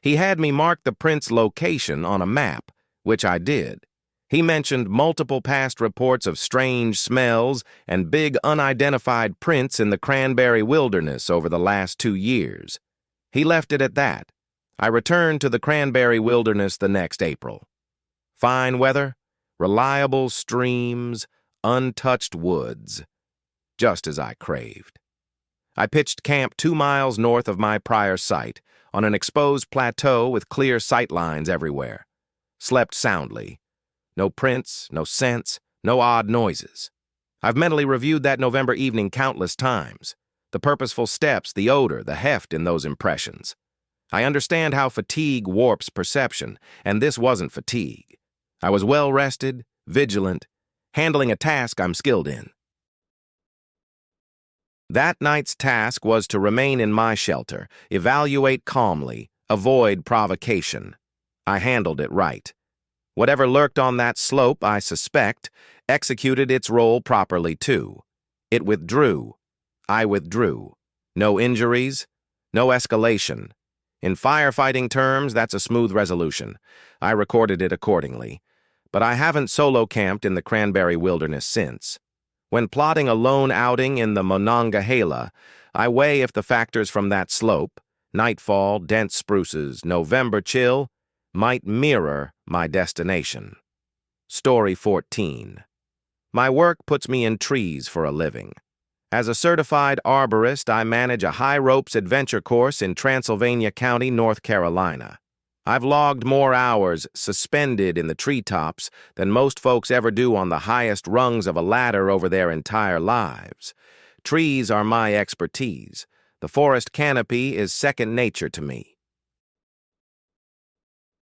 He had me mark the print's location on a map, which I did. He mentioned multiple past reports of strange smells and big unidentified prints in the Cranberry Wilderness over the last 2 years. He left it at that. I returned to the Cranberry Wilderness the next April. Fine weather, reliable streams, untouched woods. Just as I craved. I pitched camp 2 miles north of my prior site, on an exposed plateau with clear sight lines everywhere. Slept soundly. No prints, no scents, no odd noises. I've mentally reviewed that November evening countless times. The purposeful steps, the odor, the heft in those impressions. I understand how fatigue warps perception, and this wasn't fatigue. I was well-rested, vigilant, handling a task I'm skilled in. That night's task was to remain in my shelter, evaluate calmly, avoid provocation. I handled it right. Whatever lurked on that slope, I suspect, executed its role properly too. It withdrew. I withdrew. No injuries, no escalation. In firefighting terms, that's a smooth resolution. I recorded it accordingly. But I haven't solo camped in the Cranberry Wilderness since. When plotting a lone outing in the Monongahela, I weigh if the factors from that slope, nightfall, dense spruces, November chill, might mirror my destination. Story 14. My work puts me in trees for a living. As a certified arborist, I manage a high ropes adventure course in Transylvania County, North Carolina. I've logged more hours suspended in the treetops than most folks ever do on the highest rungs of a ladder over their entire lives. Trees are my expertise. The forest canopy is second nature to me.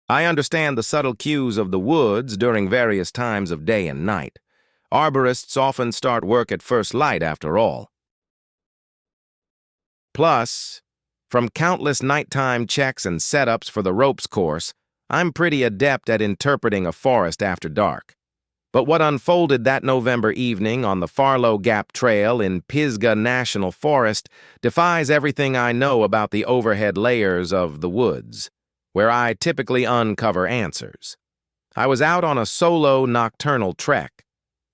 I understand the subtle cues of the woods during various times of day and night. Arborists often start work at first light, after all. Plus, from countless nighttime checks and setups for the ropes course, I'm pretty adept at interpreting a forest after dark. But what unfolded that November evening on the Farlow Gap Trail in Pisgah National Forest defies everything I know about the overhead layers of the woods, where I typically uncover answers. I was out on a solo nocturnal trek,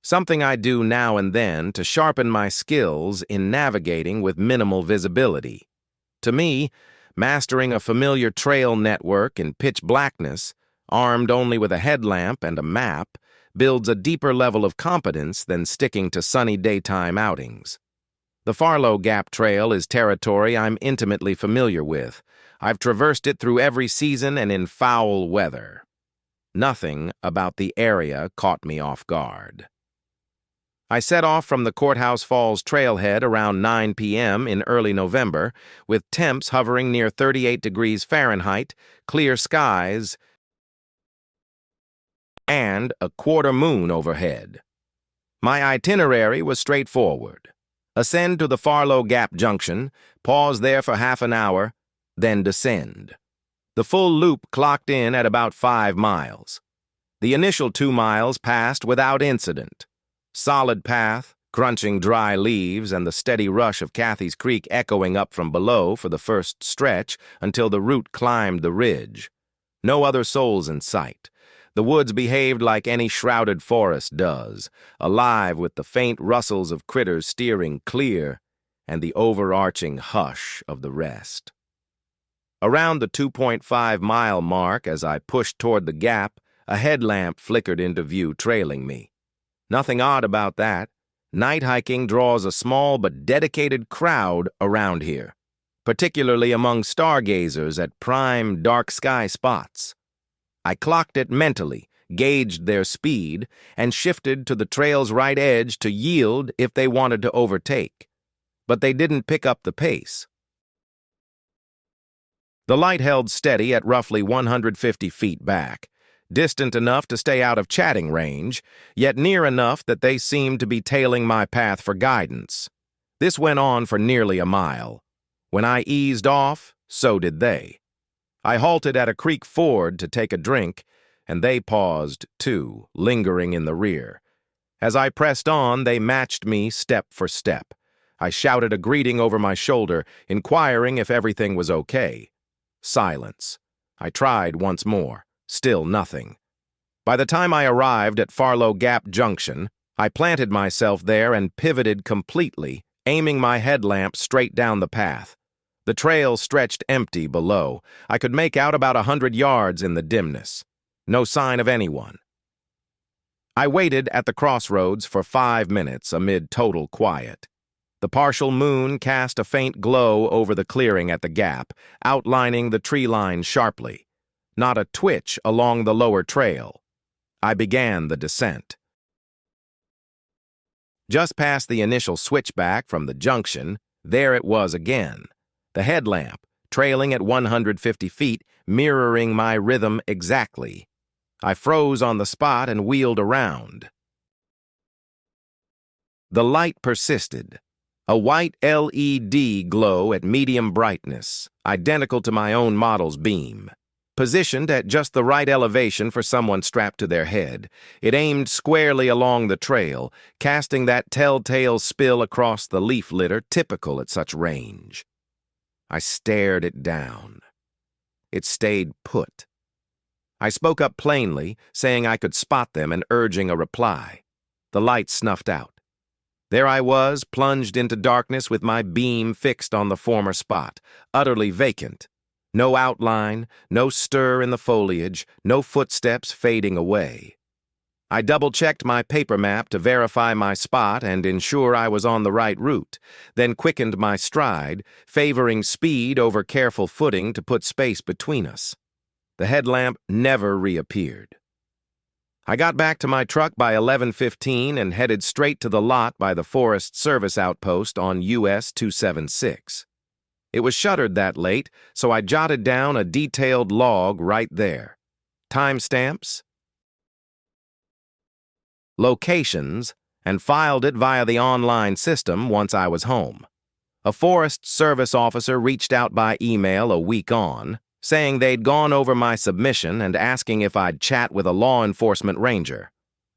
something I do now and then to sharpen my skills in navigating with minimal visibility. To me, mastering a familiar trail network in pitch blackness, armed only with a headlamp and a map, builds a deeper level of competence than sticking to sunny daytime outings. The Farlow Gap Trail is territory I'm intimately familiar with. I've traversed it through every season and in foul weather. Nothing about the area caught me off guard. I set off from the Courthouse Falls trailhead around 9 p.m. in early November, with temps hovering near 38 degrees Fahrenheit, clear skies, and a quarter moon overhead. My itinerary was straightforward. Ascend to the Farlow Gap Junction, pause there for half an hour, then descend. The full loop clocked in at about 5 miles. The initial 2 miles passed without incident. Solid path, crunching dry leaves, and the steady rush of Cathy's Creek echoing up from below for the first stretch until the route climbed the ridge. No other souls in sight. The woods behaved like any shrouded forest does, alive with the faint rustles of critters steering clear and the overarching hush of the rest. Around the 2.5-mile mark, as I pushed toward the gap, a headlamp flickered into view, trailing me. Nothing odd about that. Night hiking draws a small but dedicated crowd around here, particularly among stargazers at prime dark sky spots. I clocked it mentally, gauged their speed, and shifted to the trail's right edge to yield if they wanted to overtake. But they didn't pick up the pace. The light held steady at roughly 150 feet back, distant enough to stay out of chatting range, yet near enough that they seemed to be tailing my path for guidance. This went on for nearly a mile. When I eased off, so did they. I halted at a creek ford to take a drink, and they paused, too, lingering in the rear. As I pressed on, they matched me step for step. I shouted a greeting over my shoulder, inquiring if everything was okay. Silence. I tried once more. Still nothing. By the time I arrived at Farlow Gap Junction, I planted myself there and pivoted completely, aiming my headlamp straight down the path. The trail stretched empty below. I could make out about 100 yards in the dimness. No sign of anyone. I waited at the crossroads for 5 minutes amid total quiet. The partial moon cast a faint glow over the clearing at the gap, outlining the tree line sharply. Not a twitch along the lower trail. I began the descent. Just past the initial switchback from the junction, there it was again. The headlamp, trailing at 150 feet, mirroring my rhythm exactly. I froze on the spot and wheeled around. The light persisted. A white LED glow at medium brightness, identical to my own model's beam. Positioned at just the right elevation for someone strapped to their head, it aimed squarely along the trail, casting that telltale spill across the leaf litter typical at such range. I stared it down. It stayed put. I spoke up plainly, saying I could spot them and urging a reply. The light snuffed out. There I was, plunged into darkness with my beam fixed on the former spot, utterly vacant. No outline, no stir in the foliage, no footsteps fading away. I double-checked my paper map to verify my spot and ensure I was on the right route, then quickened my stride, favoring speed over careful footing to put space between us. The headlamp never reappeared. I got back to my truck by 11:15 and headed straight to the lot by the Forest Service outpost on US 276. It was shuttered that late, so I jotted down a detailed log right there. Timestamps, locations, and filed it via the online system once I was home. A Forest Service officer reached out by email a week on, saying they'd gone over my submission and asking if I'd chat with a law enforcement ranger.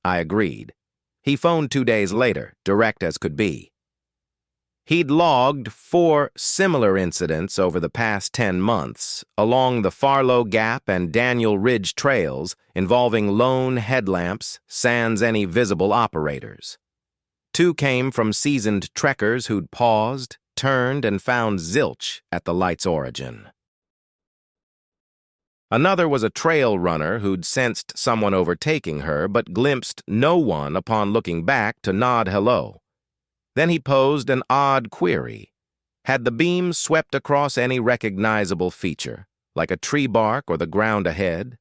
I agreed. He phoned 2 days later, direct as could be. He'd logged 4 similar incidents over the past 10 months along the Farlow Gap and Daniel Ridge trails involving lone headlamps sans any visible operators. 2 came from seasoned trekkers who'd paused, turned, and found zilch at the light's origin. Another was a trail runner who'd sensed someone overtaking her but glimpsed no one upon looking back to nod hello. Then he posed an odd query. Had the beam swept across any recognizable feature, like a tree bark or the ground ahead?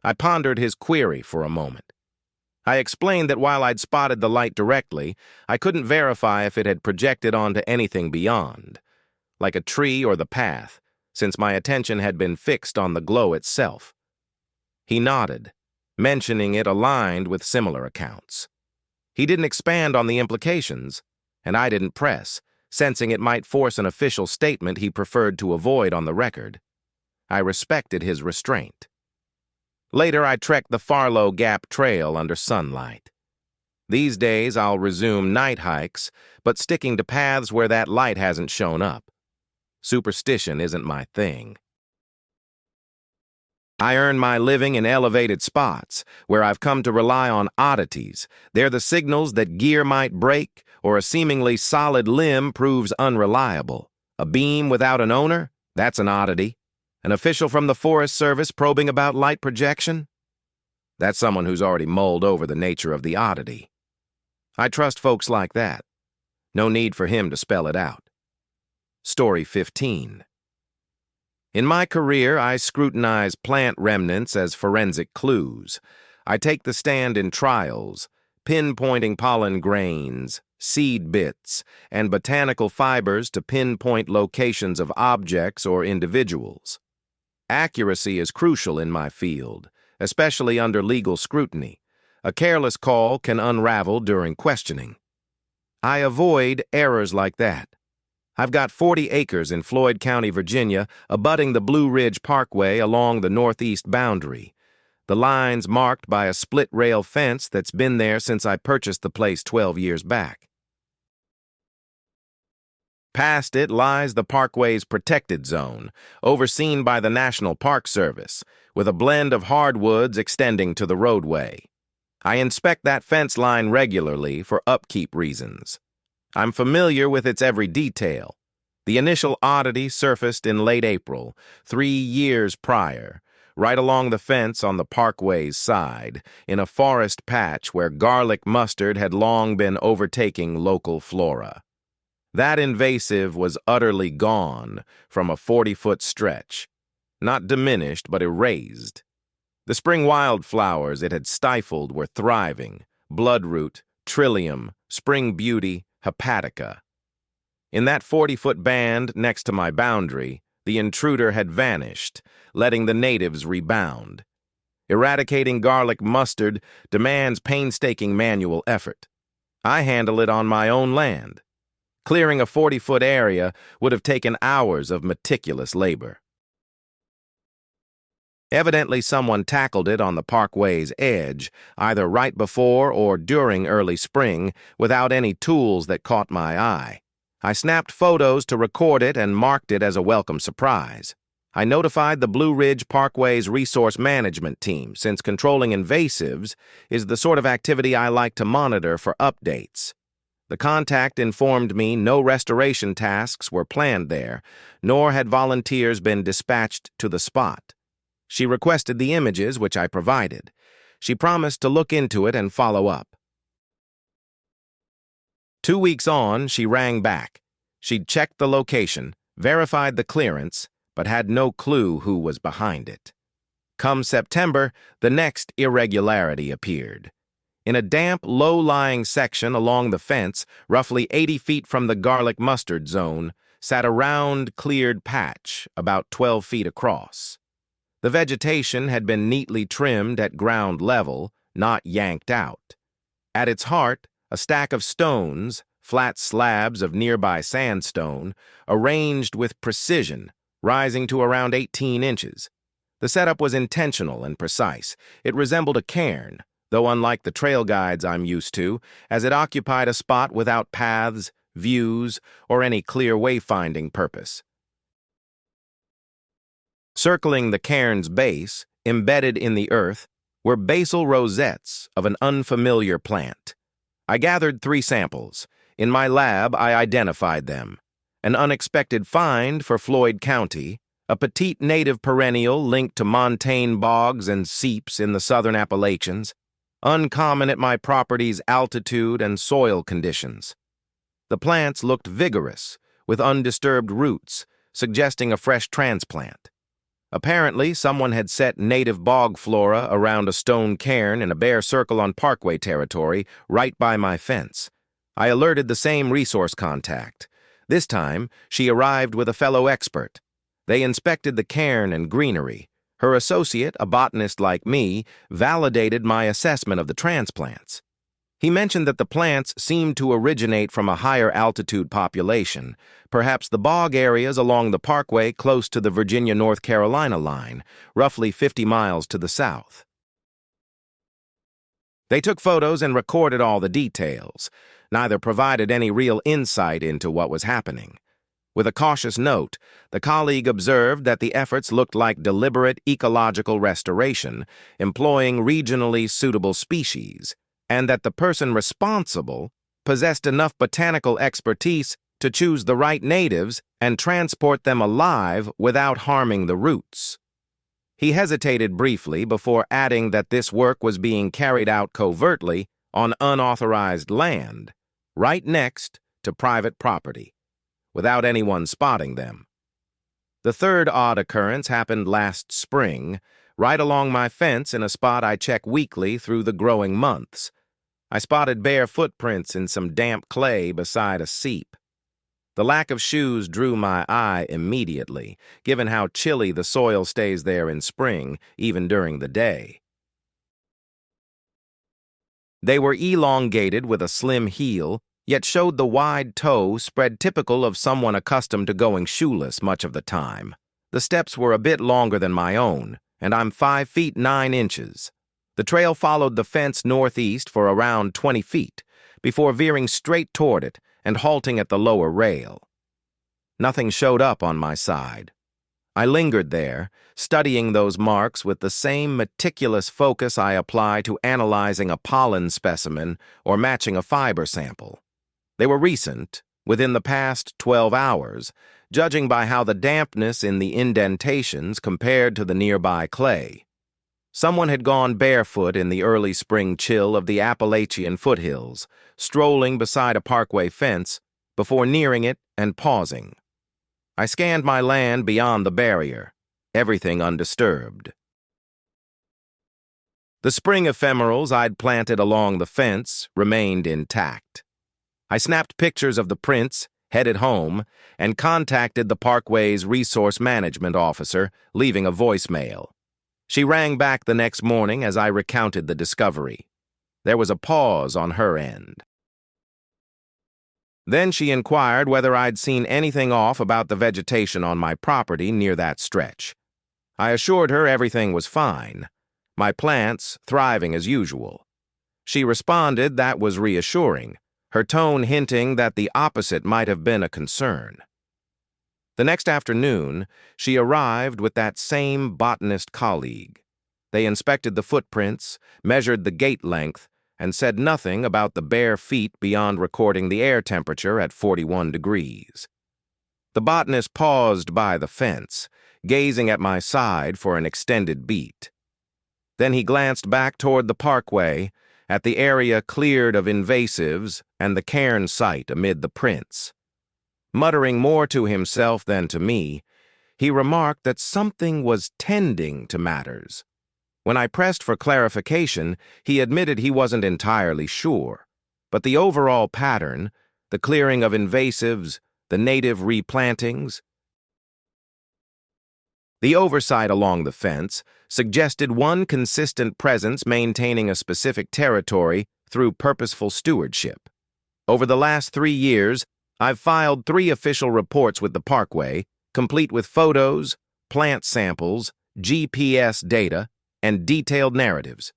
I pondered his query for a moment. I explained that while I'd spotted the light directly, I couldn't verify if it had projected onto anything beyond, like a tree or the path, since my attention had been fixed on the glow itself. He nodded, mentioning it aligned with similar accounts. He didn't expand on the implications, and I didn't press, sensing it might force an official statement he preferred to avoid on the record. I respected his restraint. Later, I trekked the Farlow Gap Trail under sunlight. These days, I'll resume night hikes, but sticking to paths where that light hasn't shown up. Superstition isn't my thing. I earn my living in elevated spots, where I've come to rely on oddities. They're the signals that gear might break, or a seemingly solid limb proves unreliable. A beam without an owner? That's an oddity. An official from the Forest Service probing about light projection? That's someone who's already mulled over the nature of the oddity. I trust folks like that. No need for him to spell it out. Story 15. In my career, I scrutinize plant remnants as forensic clues. I take the stand in trials, pinpointing pollen grains, seed bits, and botanical fibers to pinpoint locations of objects or individuals. Accuracy is crucial in my field, especially under legal scrutiny. A careless call can unravel during questioning. I avoid errors like that. I've got 40 acres in Floyd County, Virginia, abutting the Blue Ridge Parkway along the northeast boundary. The line's marked by a split-rail fence that's been there since I purchased the place 12 years back. Past it lies the parkway's protected zone, overseen by the National Park Service, with a blend of hardwoods extending to the roadway. I inspect that fence line regularly for upkeep reasons. I'm familiar with its every detail. The initial oddity surfaced in late April, 3 years prior, right along the fence on the parkway's side, in a forest patch where garlic mustard had long been overtaking local flora. That invasive was utterly gone from a 40-foot stretch, not diminished but erased. The spring wildflowers it had stifled were thriving: bloodroot, trillium, spring beauty, hepatica. In that 40-foot band next to my boundary, the intruder had vanished, letting the natives rebound. Eradicating garlic mustard demands painstaking manual effort. I handle it on my own land. Clearing a 40-foot area would have taken hours of meticulous labor. Evidently, someone tackled it on the parkway's edge, either right before or during early spring, without any tools that caught my eye. I snapped photos to record it and marked it as a welcome surprise. I notified the Blue Ridge Parkway's resource management team, since controlling invasives is the sort of activity I like to monitor for updates. The contact informed me no restoration tasks were planned there, nor had volunteers been dispatched to the spot. She requested the images, which I provided. She promised to look into it and follow up. 2 weeks on, she rang back. She'd checked the location, verified the clearance, but had no clue who was behind it. Come September, the next irregularity appeared. In a damp, low-lying section along the fence, roughly 80 feet from the garlic mustard zone, sat a round, cleared patch about 12 feet across. The vegetation had been neatly trimmed at ground level, not yanked out. At its heart, a stack of stones, flat slabs of nearby sandstone, arranged with precision, rising to around 18 inches. The setup was intentional and precise. It resembled a cairn, though unlike the trail guides I'm used to, as it occupied a spot without paths, views, or any clear wayfinding purpose. Circling the cairn's base, embedded in the earth, were basal rosettes of an unfamiliar plant. I gathered 3 samples. In my lab, I identified them. An unexpected find for Floyd County, a petite native perennial linked to montane bogs and seeps in the southern Appalachians, uncommon at my property's altitude and soil conditions. The plants looked vigorous, with undisturbed roots, suggesting a fresh transplant. Apparently, someone had set native bog flora around a stone cairn in a bare circle on Parkway territory, right by my fence. I alerted the same resource contact. This time, she arrived with a fellow expert. They inspected the cairn and greenery. Her associate, a botanist like me, validated my assessment of the transplants. He mentioned that the plants seemed to originate from a higher altitude population, perhaps the bog areas along the Parkway close to the Virginia-North Carolina line, roughly 50 miles to the south. They took photos and recorded all the details. Neither provided any real insight into what was happening. With a cautious note, the colleague observed that the efforts looked like deliberate ecological restoration, employing regionally suitable species, and that the person responsible possessed enough botanical expertise to choose the right natives and transport them alive without harming the roots. He hesitated briefly before adding that this work was being carried out covertly on unauthorized land, right next to private property, without anyone spotting them. The third odd occurrence happened last spring, right along my fence in a spot I check weekly through the growing months. I spotted bare footprints in some damp clay beside a seep. The lack of shoes drew my eye immediately, given how chilly the soil stays there in spring, even during the day. They were elongated with a slim heel, yet showed the wide toe spread typical of someone accustomed to going shoeless much of the time. The steps were a bit longer than my own, and I'm 5 feet 9 inches. The trail followed the fence northeast for around 20 feet, before veering straight toward it and halting at the lower rail. Nothing showed up on my side. I lingered there, studying those marks with the same meticulous focus I apply to analyzing a pollen specimen or matching a fiber sample. They were recent, within the past 12 hours, judging by how the dampness in the indentations compared to the nearby clay. Someone had gone barefoot in the early spring chill of the Appalachian foothills, strolling beside a parkway fence before nearing it and pausing. I scanned my land beyond the barrier, everything undisturbed. The spring ephemerals I'd planted along the fence remained intact. I snapped pictures of the prints, headed home, and contacted the Parkway's resource management officer, leaving a voicemail. She rang back the next morning as I recounted the discovery. There was a pause on her end. Then she inquired whether I'd seen anything off about the vegetation on my property near that stretch. I assured her everything was fine, my plants thriving as usual. She responded that was reassuring, her tone hinting that the opposite might have been a concern. The next afternoon, she arrived with that same botanist colleague. They inspected the footprints, measured the gait length, and said nothing about the bare feet beyond recording the air temperature at 41 degrees. The botanist paused by the fence, gazing at my side for an extended beat. Then he glanced back toward the parkway, at the area cleared of invasives and the cairn site amid the prints. Muttering more to himself than to me, he remarked that something was tending to matters. When I pressed for clarification, he admitted he wasn't entirely sure, but the overall pattern, the clearing of invasives, the native replantings, the oversight along the fence suggested one consistent presence maintaining a specific territory through purposeful stewardship. Over the last 3 years, I've filed 3 official reports with the Parkway, complete with photos, plant samples, GPS data, and detailed narratives.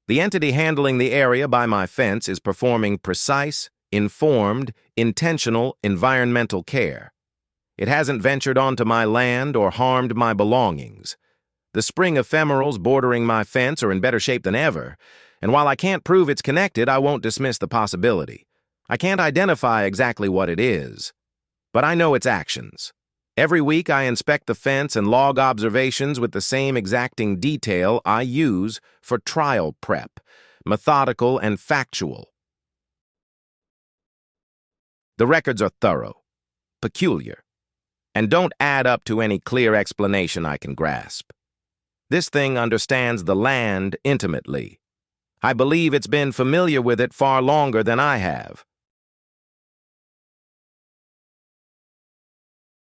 The entity handling the area by my fence is performing precise, informed, intentional environmental care. It hasn't ventured onto my land or harmed my belongings. The spring ephemerals bordering my fence are in better shape than ever, and while I can't prove it's connected, I won't dismiss the possibility. I can't identify exactly what it is, but I know its actions. Every week I inspect the fence and log observations with the same exacting detail I use for trial prep, methodical and factual. The records are thorough, peculiar, and don't add up to any clear explanation I can grasp. This thing understands the land intimately. I believe it's been familiar with it far longer than I have.